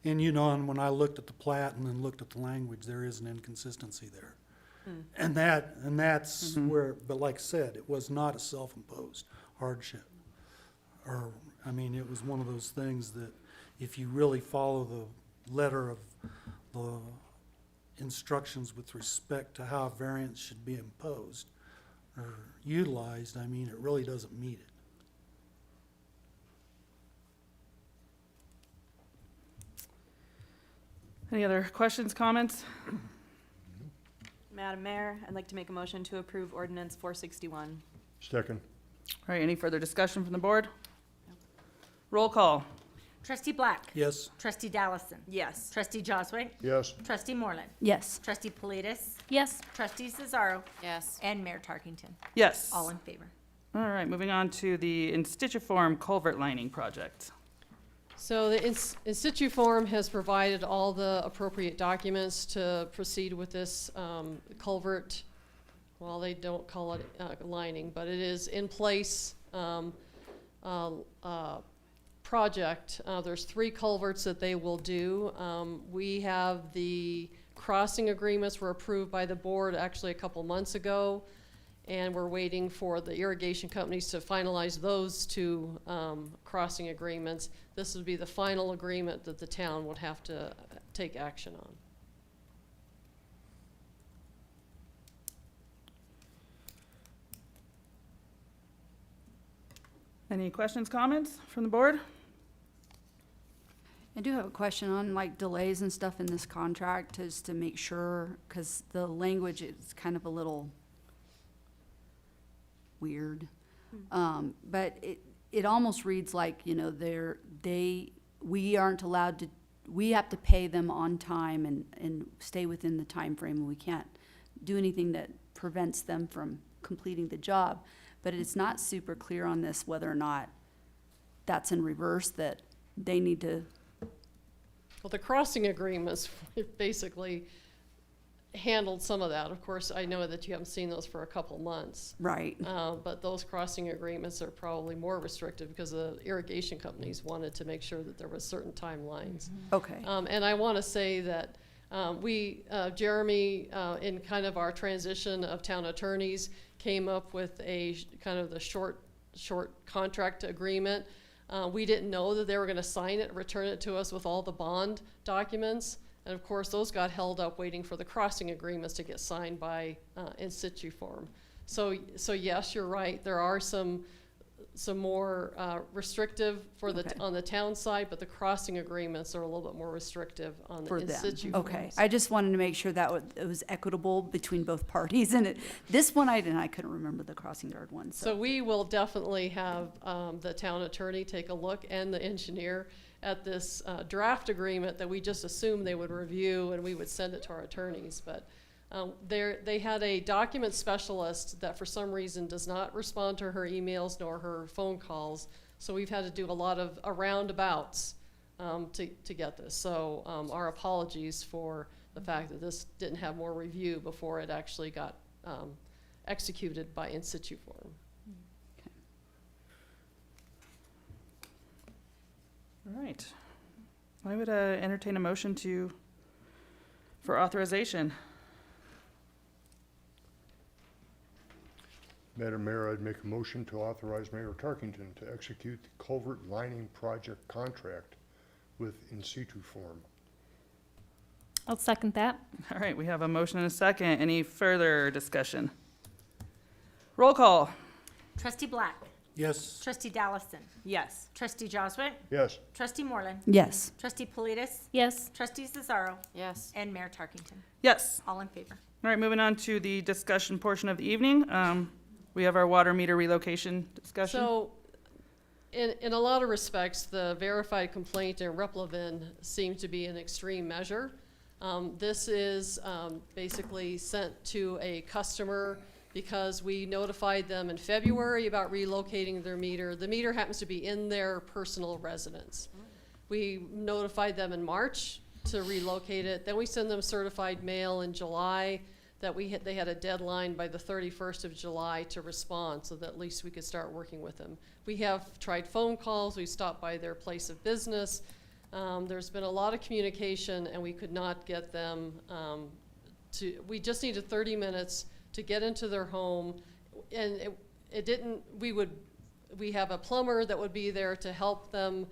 Speaker 6: And you know, and when I looked at the plat and then looked at the language, there is an inconsistency there. And that's where, but like I said, it was not a self-imposed hardship. Or, I mean, it was one of those things that if you really follow the letter of the instructions with respect to how a variance should be imposed or utilized, I mean, it really doesn't meet it.
Speaker 1: Any other questions, comments?
Speaker 11: Madam Mayor, I'd like to make a motion to approve ordinance 461.
Speaker 5: Second.
Speaker 1: All right, any further discussion from the board? Roll call.
Speaker 8: Trustee Black.
Speaker 6: Yes?
Speaker 8: Trustee Dallison.
Speaker 11: Yes.
Speaker 8: Trustee Joswick.
Speaker 5: Yes.
Speaker 8: Trustee Moreland.
Speaker 3: Yes.
Speaker 8: Trustee Politis.
Speaker 2: Yes.
Speaker 8: Trustee Cesaro.
Speaker 13: Yes.
Speaker 8: And Mayor Tarkington.
Speaker 1: Yes.
Speaker 8: All in favor.
Speaker 1: All right, moving on to the Instituform culvert lining project.
Speaker 4: So the in situ form has provided all the appropriate documents to proceed with this culvert. Well, they don't call it lining, but it is in place project. There's 3 culverts that they will do. We have the crossing agreements were approved by the board actually a couple months ago, and we're waiting for the irrigation companies to finalize those 2 crossing agreements. This would be the final agreement that the town would have to take action on.
Speaker 1: Any questions, comments from the board?
Speaker 3: I do have a question on like delays and stuff in this contract, just to make sure, because the language is kind of a little weird. But it almost reads like, you know, we aren't allowed to, we have to pay them on time and stay within the time frame, and we can't do anything that prevents them from completing the job. But it's not super clear on this whether or not that's in reverse, that they need to.
Speaker 4: Well, the crossing agreements basically handled some of that. Of course, I know that you haven't seen those for a couple months.
Speaker 3: Right.
Speaker 4: But those crossing agreements are probably more restrictive because the irrigation companies wanted to make sure that there was certain timelines.
Speaker 3: Okay.
Speaker 4: And I want to say that Jeremy, in kind of our transition of town attorneys, came up with a kind of the short contract agreement. We didn't know that they were going to sign it, return it to us with all the bond documents. And of course, those got held up waiting for the crossing agreements to get signed by in situ form. So yes, you're right. There are some some more restrictive for
Speaker 3: Okay.
Speaker 4: on the town side, but the crossing agreements are a little bit more restrictive on the
Speaker 3: For
Speaker 4: in
Speaker 3: them.
Speaker 4: situ.
Speaker 3: Okay,
Speaker 4: forms.
Speaker 3: I just wanted to make sure that it was equitable between both parties, and this one I couldn't remember the crossing guard one,
Speaker 4: So we will definitely have the town attorney take a look and the engineer at this draft agreement that we just assumed they would review and we would send it to our attorneys. But they had a document specialist that for some reason does not respond to her emails nor her phone calls. So we've had to do a lot of roundabouts to get this. So our apologies for the fact that this didn't have more review before it actually got executed by in situ form.
Speaker 1: All right. I would entertain a motion for authorization.
Speaker 5: Madam Mayor, I'd make a motion to authorize Mayor Tarkington to execute the culvert lining project contract with in situ form.
Speaker 2: I'll second that.
Speaker 1: All right, we have a motion and a second. Any further discussion? Roll call.
Speaker 8: Trustee Black.
Speaker 6: Yes.
Speaker 8: Trustee Dallison.
Speaker 11: Yes.
Speaker 8: Trustee Joswick.
Speaker 5: Yes.
Speaker 8: Trustee Moreland.
Speaker 3: Yes.
Speaker 8: Trustee Politis.
Speaker 2: Yes.
Speaker 8: Trustee Cesaro.
Speaker 13: Yes.
Speaker 8: And Mayor Tarkington.
Speaker 1: Yes.
Speaker 8: All in favor.
Speaker 1: All right, moving on to the discussion portion of the evening. We have our water meter relocation discussion.
Speaker 4: So, in a lot of respects, the verified complaint in Replevin seemed to be an extreme measure. This is basically sent to a customer because we notified them in February about relocating their meter. The meter happens to be in their personal residence. We notified them in March to relocate it. Then we send them certified mail in July that they had a deadline by the 31st of July to respond so that at least we could start working with them. We have tried phone calls, we stopped by their place of business. There's been a lot of communication and we could not get them we just needed 30 minutes to get into their home. And we have a plumber that would be there to help them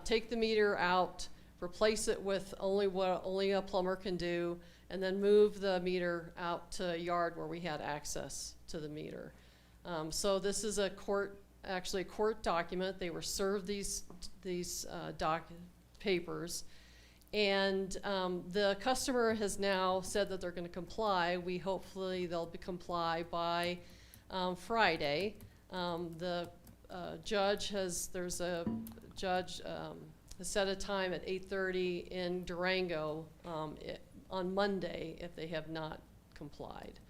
Speaker 4: take the meter out, replace it with only what only a plumber can do, and then move the meter out to a yard where we had access to the meter. So this is actually a court document. They were served these papers. And the customer has now said that they're gonna comply. Hopefully they'll comply by Friday. There's a judge has set a time at 8:30 in Durango on Monday if they have not complied.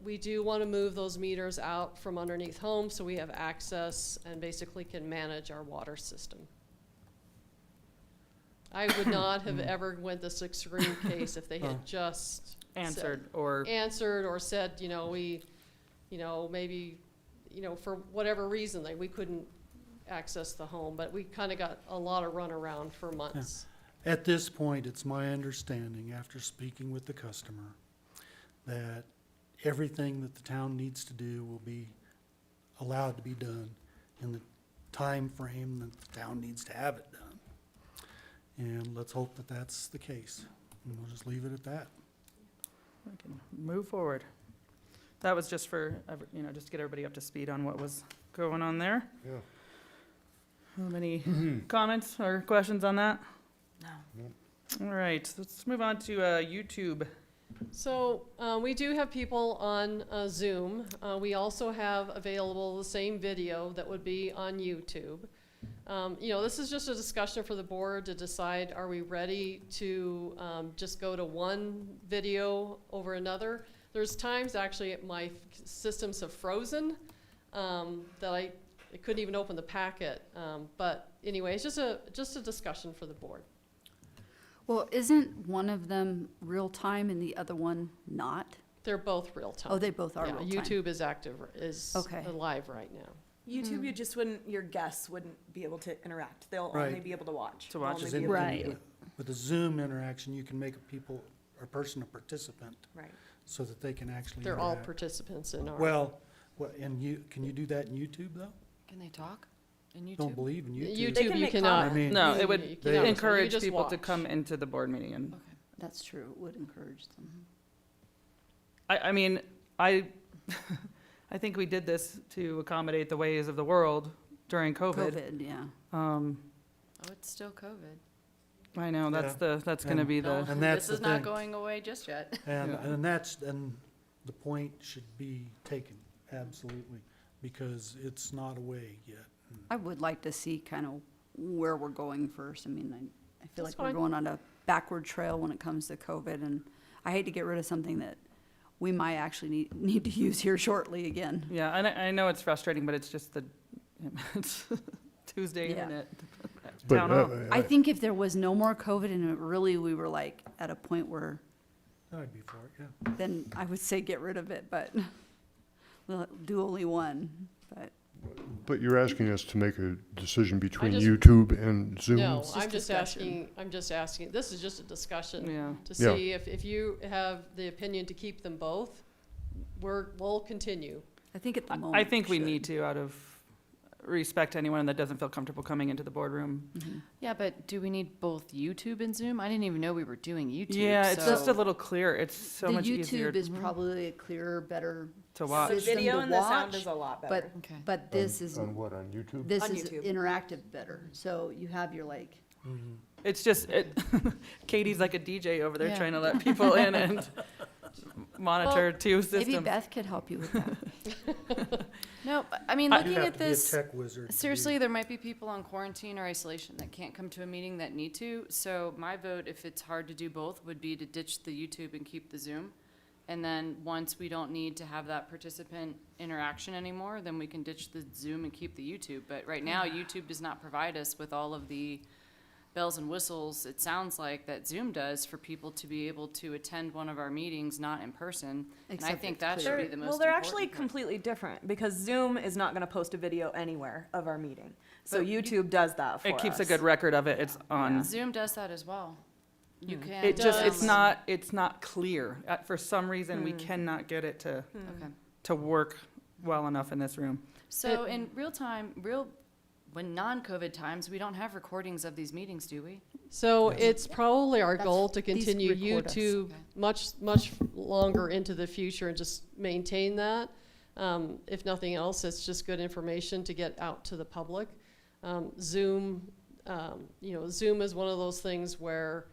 Speaker 4: We do want to move those meters out from underneath homes so we have access and basically can manage our water system. I would not have ever went this extreme case if they had just
Speaker 1: Answered
Speaker 4: or said, maybe, for whatever reason, we couldn't access the home, but we kind of got a lot of runaround for months.
Speaker 6: At this point, it's my understanding, after speaking with the customer, that everything that the town needs to do will be allowed to be done in the time frame that the town needs to have it done. And let's hope that that's the case. And we'll just leave it at that.
Speaker 1: we can move forward. That was just for, just to get everybody up to speed on what was going on there.
Speaker 5: Yeah.
Speaker 1: Any comments or questions on that?
Speaker 8: No.
Speaker 1: All right, let's move on to YouTube.
Speaker 4: So we do have people on Zoom. We also have available the same video that would be on YouTube. This is just a discussion for the board to decide, are we ready to just go to one video over another? There's times actually my systems have frozen that I couldn't even open the packet. But anyway, it's just a discussion for the board.
Speaker 3: Well, isn't one of them real time and the other one not?
Speaker 4: They're both real time.
Speaker 3: Oh, they both are
Speaker 4: Yeah,
Speaker 3: real time.
Speaker 4: YouTube is active,
Speaker 3: Okay.
Speaker 4: live right now.
Speaker 11: YouTube, you just your guests wouldn't be able to interact. They'll only
Speaker 6: Right.
Speaker 11: be able to watch.
Speaker 1: To watch.
Speaker 11: They'll
Speaker 6: Because
Speaker 11: only
Speaker 6: in-
Speaker 11: be able to-
Speaker 2: Right.
Speaker 6: With the Zoom interaction, you can make a person a participant
Speaker 11: Right.
Speaker 6: so that they can actually
Speaker 4: They're all
Speaker 6: interact.
Speaker 4: participants in our.
Speaker 6: Well, can you do that in YouTube though?
Speaker 13: Can they talk in YouTube?
Speaker 6: Don't believe in YouTube.
Speaker 11: They
Speaker 4: YouTube,
Speaker 11: can
Speaker 4: you
Speaker 11: make
Speaker 4: cannot.
Speaker 6: comments. I mean-
Speaker 1: No, it
Speaker 4: You
Speaker 1: would
Speaker 4: cannot. You
Speaker 1: encourage
Speaker 4: just
Speaker 1: people to
Speaker 4: watch.
Speaker 1: come into the board meeting and
Speaker 3: That's true, it would encourage them.
Speaker 1: I mean, I I think we did this to accommodate the ways of the world during COVID.
Speaker 3: COVID, yeah.
Speaker 1: Um,
Speaker 13: Oh, it's still COVID.
Speaker 1: I know, that's
Speaker 6: Yeah.
Speaker 1: that's gonna
Speaker 6: And-
Speaker 1: be the,
Speaker 6: And that's
Speaker 13: This is
Speaker 6: the
Speaker 13: not
Speaker 6: thing.
Speaker 13: going away just yet.
Speaker 6: And,
Speaker 1: Yeah.
Speaker 6: and the point should be taken, absolutely, because it's not away yet.
Speaker 3: I would like to see kind of where we're going first. I mean, I feel
Speaker 4: That's
Speaker 3: like we're
Speaker 4: fine.
Speaker 3: going on a backward trail when it comes to COVID, and I hate to get rid of something that we might actually need to use here shortly again.
Speaker 1: yeah, and I know it's frustrating, but it's just the, it's Tuesday
Speaker 3: Yeah.
Speaker 1: internet.
Speaker 5: But,
Speaker 1: Town hall.
Speaker 3: I think if there was no more COVID and it really, we were like at a point where,
Speaker 6: I'd be for it, yeah.
Speaker 3: then I would say get rid of it, but we'll do only one, but.
Speaker 5: But you're asking us to make a decision between
Speaker 4: just-
Speaker 5: YouTube and Zoom?
Speaker 4: No,
Speaker 3: just
Speaker 4: I'm just
Speaker 3: discussion.
Speaker 4: asking, this is just a discussion
Speaker 1: Yeah.
Speaker 4: to
Speaker 5: Yeah.
Speaker 4: see if you have the opinion to keep them both, we'll continue.
Speaker 3: I think at the moment.
Speaker 1: I think we
Speaker 3: should.
Speaker 1: need to, out of respect to anyone that doesn't feel comfortable coming into the boardroom.
Speaker 3: Mhm.
Speaker 13: Yeah, but do we need both YouTube and Zoom? I didn't even know we were doing YouTube.
Speaker 1: Yeah, it's
Speaker 13: so-
Speaker 1: just a little clearer. It's so much
Speaker 3: The
Speaker 1: easier
Speaker 3: YouTube is probably a clearer, better
Speaker 1: to watch.
Speaker 11: The
Speaker 3: system
Speaker 11: video
Speaker 3: to
Speaker 11: and the sound
Speaker 3: watch,
Speaker 11: is a lot
Speaker 3: but,
Speaker 11: better.
Speaker 13: Okay.
Speaker 3: but this is,
Speaker 5: On what, on YouTube?
Speaker 3: this
Speaker 11: On
Speaker 3: is
Speaker 11: YouTube.
Speaker 3: interactive better. So you have your like,
Speaker 1: It's just, Katie's like a DJ over there
Speaker 13: Yeah.
Speaker 1: trying to let people in and monitor two
Speaker 3: maybe
Speaker 1: systems.
Speaker 3: Beth could help you with that.
Speaker 13: No, but, I mean,
Speaker 6: You
Speaker 13: looking
Speaker 6: have
Speaker 13: at
Speaker 6: to be a
Speaker 13: this,
Speaker 6: tech wizard. to do
Speaker 13: seriously, there might be people on quarantine or isolation that can't come to a meeting that need to. So my vote, if it's hard to do both, would be to ditch the YouTube and keep the Zoom. And then once we don't need to have that participant interaction anymore, then we can ditch the Zoom and keep the YouTube. But right now, YouTube does not provide us with all of the bells and whistles, it sounds like, that Zoom does for people to be able to attend one of our meetings not in person. And I
Speaker 3: Except
Speaker 13: think
Speaker 3: it's
Speaker 13: that should
Speaker 3: clear.
Speaker 13: be the most
Speaker 11: Well, they're actually
Speaker 13: important part.
Speaker 11: completely different because Zoom is not going to post a video anywhere of our meeting. So
Speaker 1: But
Speaker 11: YouTube does that for
Speaker 1: It keeps a
Speaker 11: us.
Speaker 1: good record of it. It's on.
Speaker 13: Zoom does that as well. You can.
Speaker 1: It just, it's
Speaker 13: download-
Speaker 1: not clear. For some reason, we cannot get it to
Speaker 13: Okay.
Speaker 1: work well enough in this room.
Speaker 13: So in real time, when non-COVID times, we don't have recordings of these meetings, do we?
Speaker 4: So it's probably our
Speaker 3: That's-
Speaker 4: goal to
Speaker 3: these
Speaker 4: continue
Speaker 3: record us.
Speaker 4: YouTube
Speaker 13: Okay.
Speaker 4: much longer into the future and just maintain that. If nothing else, it's just good information to get out to the public. Zoom, Zoom is one of those things where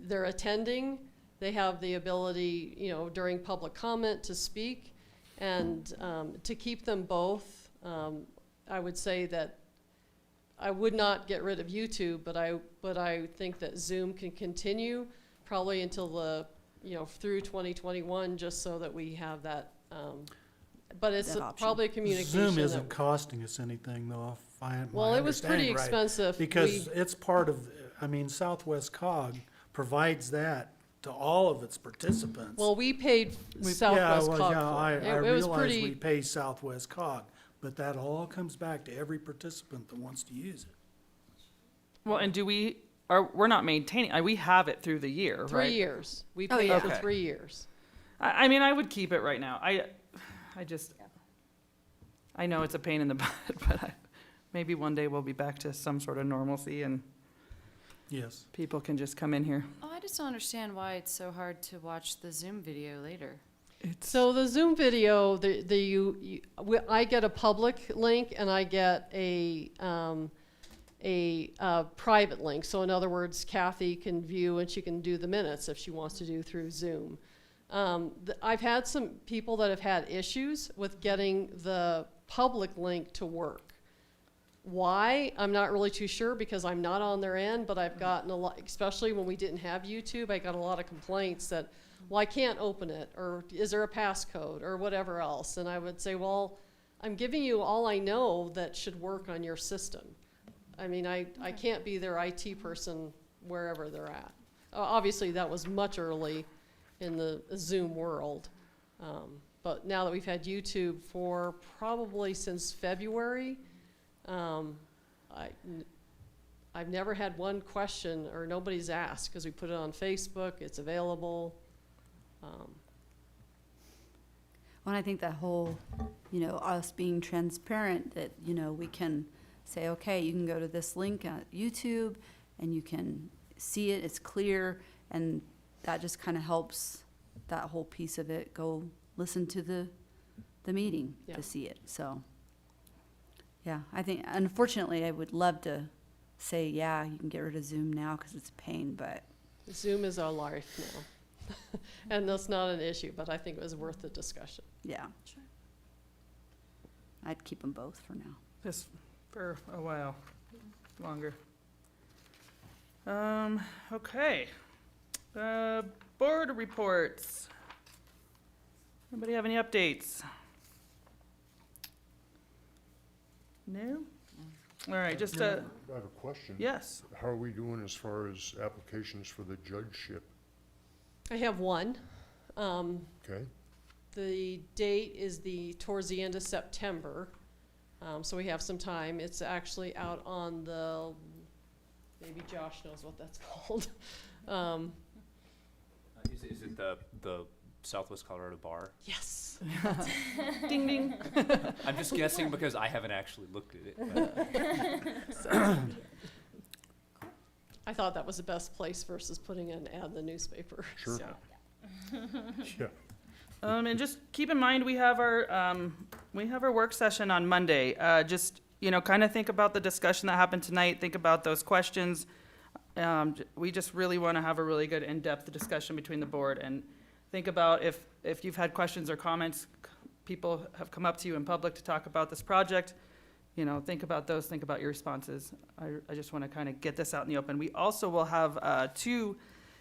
Speaker 4: they're attending, they have the ability, during public comment to speak, and to keep them both, I would say that I would not get rid of YouTube, but I think that Zoom can continue probably until through 2021, just so that we have that. But it's
Speaker 3: That option.
Speaker 4: probably a communication.
Speaker 6: Zoom isn't
Speaker 4: that-
Speaker 6: costing us anything though, if I had my
Speaker 4: Well, it was pretty
Speaker 6: understanding right.
Speaker 4: expensive.
Speaker 6: Because it's part of, Southwest Cog provides that to all of its participants.
Speaker 4: Well, we paid
Speaker 6: Yeah,
Speaker 4: Southwest
Speaker 6: well,
Speaker 4: Cog
Speaker 6: yeah,
Speaker 4: for
Speaker 6: I
Speaker 4: it. It was
Speaker 6: realize we
Speaker 4: pretty,
Speaker 6: pay Southwest Cog, but that all comes back to every participant that wants to use it.
Speaker 1: Well, and we're not maintaining, we have it through the year, right?
Speaker 4: 3 years. We
Speaker 3: Oh,
Speaker 4: paid
Speaker 3: yeah.
Speaker 4: for
Speaker 1: Okay.
Speaker 4: 3 years.
Speaker 1: I mean, I would keep it right now. I know it's a pain in the butt, but maybe one day we'll be back to some sort of normalcy and
Speaker 6: Yes.
Speaker 1: people can just come in here.
Speaker 13: Oh, I just don't understand why it's so hard to watch the Zoom video later.
Speaker 4: So the Zoom video, I get a public link and I get a private link. So in other words, Kathy can view and she can do the minutes if she wants to do through Zoom. I've had some people that have had issues with getting the public link to work. Why? I'm not really too sure because I'm not on their end, but I've gotten a lot, especially when we didn't have YouTube, I got a lot of complaints that, well, I can't open it, or is there a passcode, or whatever else. And I would say, well, I'm giving you all I know that should work on your system. I mean, I can't be their IT person wherever they're at. Obviously, that was much early in the Zoom world. But now that we've had YouTube for probably since February, I've never had one question or nobody's asked because we put it on Facebook, it's available.
Speaker 3: Well, I think that whole, us being transparent, that, we can say, okay, you can go to this link on YouTube and you can see it, it's clear, and that just kind of helps that whole piece of it go listen to the the meeting
Speaker 4: Yeah.
Speaker 3: to see it, so. Yeah, I think, unfortunately, I would love to say, yeah, you can get rid of Zoom now because it's a pain, but
Speaker 4: Zoom is our life now. And that's not an issue, but I think it was worth the discussion.
Speaker 3: yeah. I'd keep them both for now.
Speaker 1: Just for a while, longer. Okay. Board reports. Anybody have any updates? No? All right, just,
Speaker 5: I have a question.
Speaker 1: yes.
Speaker 5: How are we doing as far as applications for the judgeship?
Speaker 4: I have one.
Speaker 5: Okay,
Speaker 4: The date is towards the end of September, so we have some time. It's actually out on maybe Josh knows what that's called.
Speaker 14: Is it the Southwest Colorado Bar?
Speaker 4: Yes.
Speaker 1: Ding, ding.
Speaker 14: I'm just guessing because I haven't actually looked at it.
Speaker 4: So, I thought that was the best place versus putting an ad in the newspaper.
Speaker 5: sure.
Speaker 4: So,
Speaker 5: Yeah.
Speaker 1: And just keep in mind, we have our work session on Monday. Just, kind of think about the discussion that happened tonight, think about those questions. We just really want to have a really good in-depth discussion between the board, and think about if you've had questions or comments, people have come up to you in public to talk about this project, think about those, think about your responses. I just want to kind of get this out in the open. We also will have 2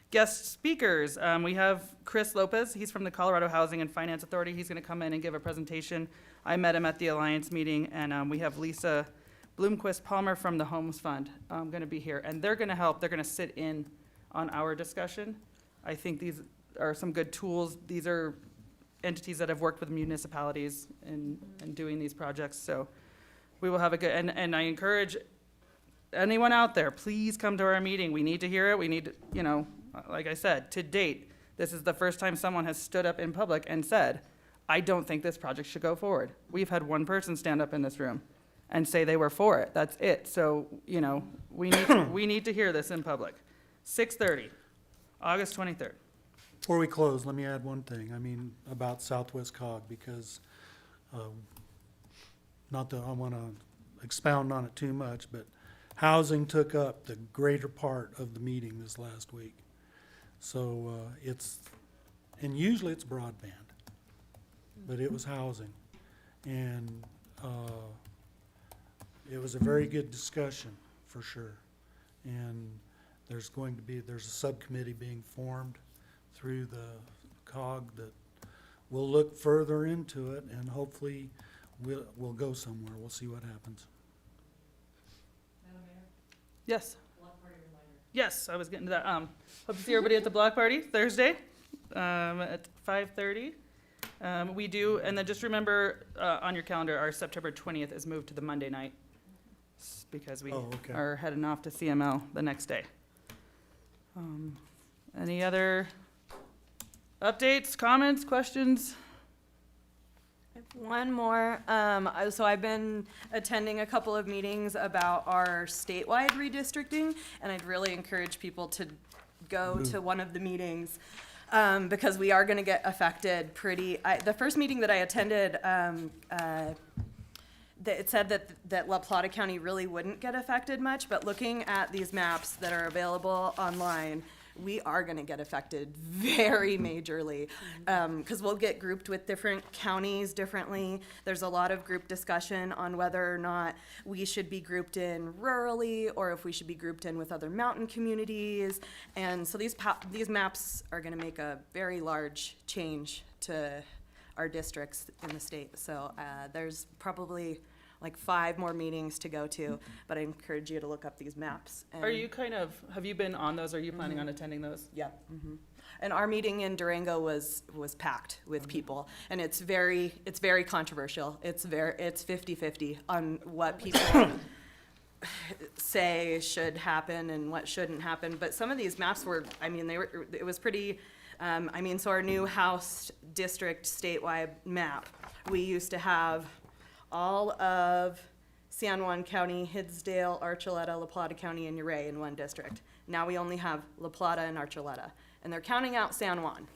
Speaker 1: guest speakers. We have Chris Lopez. He's from the Colorado Housing and Finance Authority. He's going to come in and give a presentation. I met him at the Alliance meeting, and we have Lisa Bloomquist Palmer from the Homes Fund going to be here, and they're going to help. They're going to sit in on our discussion. I think these are some good tools. These are entities that have worked with municipalities in doing these projects, so we will have a good, and I encourage anyone out there, please come to our meeting. We need to hear it. We need to, like I said, to date, this is the first time someone has stood up in public and said, I don't think this project should go forward. We've had one person stand up in this room and say they were for it. That's it. So, we need to hear this in public. 6:30, August 23rd.
Speaker 6: Before we close, let me add one thing, about Southwest Cog, because, not that I want to expound on it too much, but housing took up the greater part of the meeting this last week. So, and usually it's broadband, but it was housing. And, it was a very good discussion, for sure. And there's a subcommittee being formed through the COG that will look further into it, and hopefully we'll go somewhere. We'll see what happens.
Speaker 1: Yes. Yes, I was getting to that. Hope to see everybody at the block party Thursday at 5:30. We do, and then just remember on your calendar, our September 20th is moved to the Monday night because we
Speaker 6: okay.
Speaker 1: are heading off to CML the next day. Any other updates, comments, questions?
Speaker 11: One more. So I've been attending a couple of meetings about our statewide redistricting, and I'd really encourage people to go to one of the meetings because we are going to get affected the first meeting that I attended, it said that La Plata County really wouldn't get affected much, but looking at these maps that are available online, we are going to get affected very majorly because we'll get grouped with different counties differently. There's a lot of group discussion on whether or not we should be grouped in rurally or if we should be grouped in with other mountain communities. And so these maps are going to make a very large change to our districts in the state. So there's probably like 5 more meetings to go to, but I encourage you to look up these maps. And
Speaker 1: Are you have you been on those? Are you planning on attending those?
Speaker 11: yeah. And our meeting in Durango was packed with people, and it's very controversial. It's 50-50 on what people say should happen and what shouldn't happen. But some of these maps it was pretty, so our new House district statewide map, we used to have all of San Juan County, Hidsdale, Archuleta, La Plata County, and Uray in one district. Now we only have La Plata and Archuleta, and they're counting out San Juan.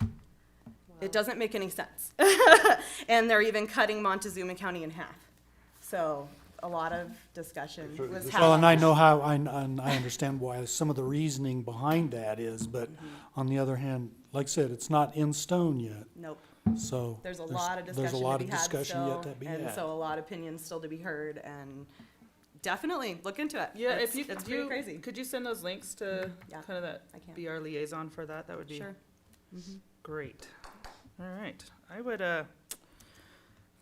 Speaker 4: Wow.
Speaker 11: It doesn't make any sense. And they're even cutting Montezuma County in half. So a lot of discussion was had.
Speaker 6: Well, and I know how, and I understand why some of the reasoning behind that is, but on the other hand, like I said, it's not in stone yet,
Speaker 11: Nope.
Speaker 6: so.
Speaker 11: There's a lot of
Speaker 6: there's
Speaker 11: discussion
Speaker 6: a lot
Speaker 11: to
Speaker 6: of
Speaker 11: be had
Speaker 6: discussion
Speaker 11: still,
Speaker 6: yet to be
Speaker 11: and
Speaker 6: had.
Speaker 11: so a lot of opinions still to be heard, and definitely look into it.
Speaker 1: Yeah,
Speaker 11: It's-
Speaker 1: if you,
Speaker 11: it's pretty crazy.
Speaker 1: could you send those links to
Speaker 11: Yeah,
Speaker 1: kind of that,
Speaker 11: I can.
Speaker 1: be our liaison for that? That would be
Speaker 11: Sure.
Speaker 1: great. All right, I would, if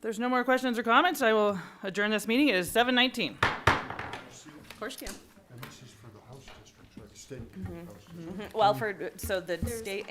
Speaker 1: there's no more questions or comments, I will adjourn this meeting. It is 7:19.
Speaker 11: Of course you can.
Speaker 5: And this is for the house districts, right, state house districts.
Speaker 11: Well, so the state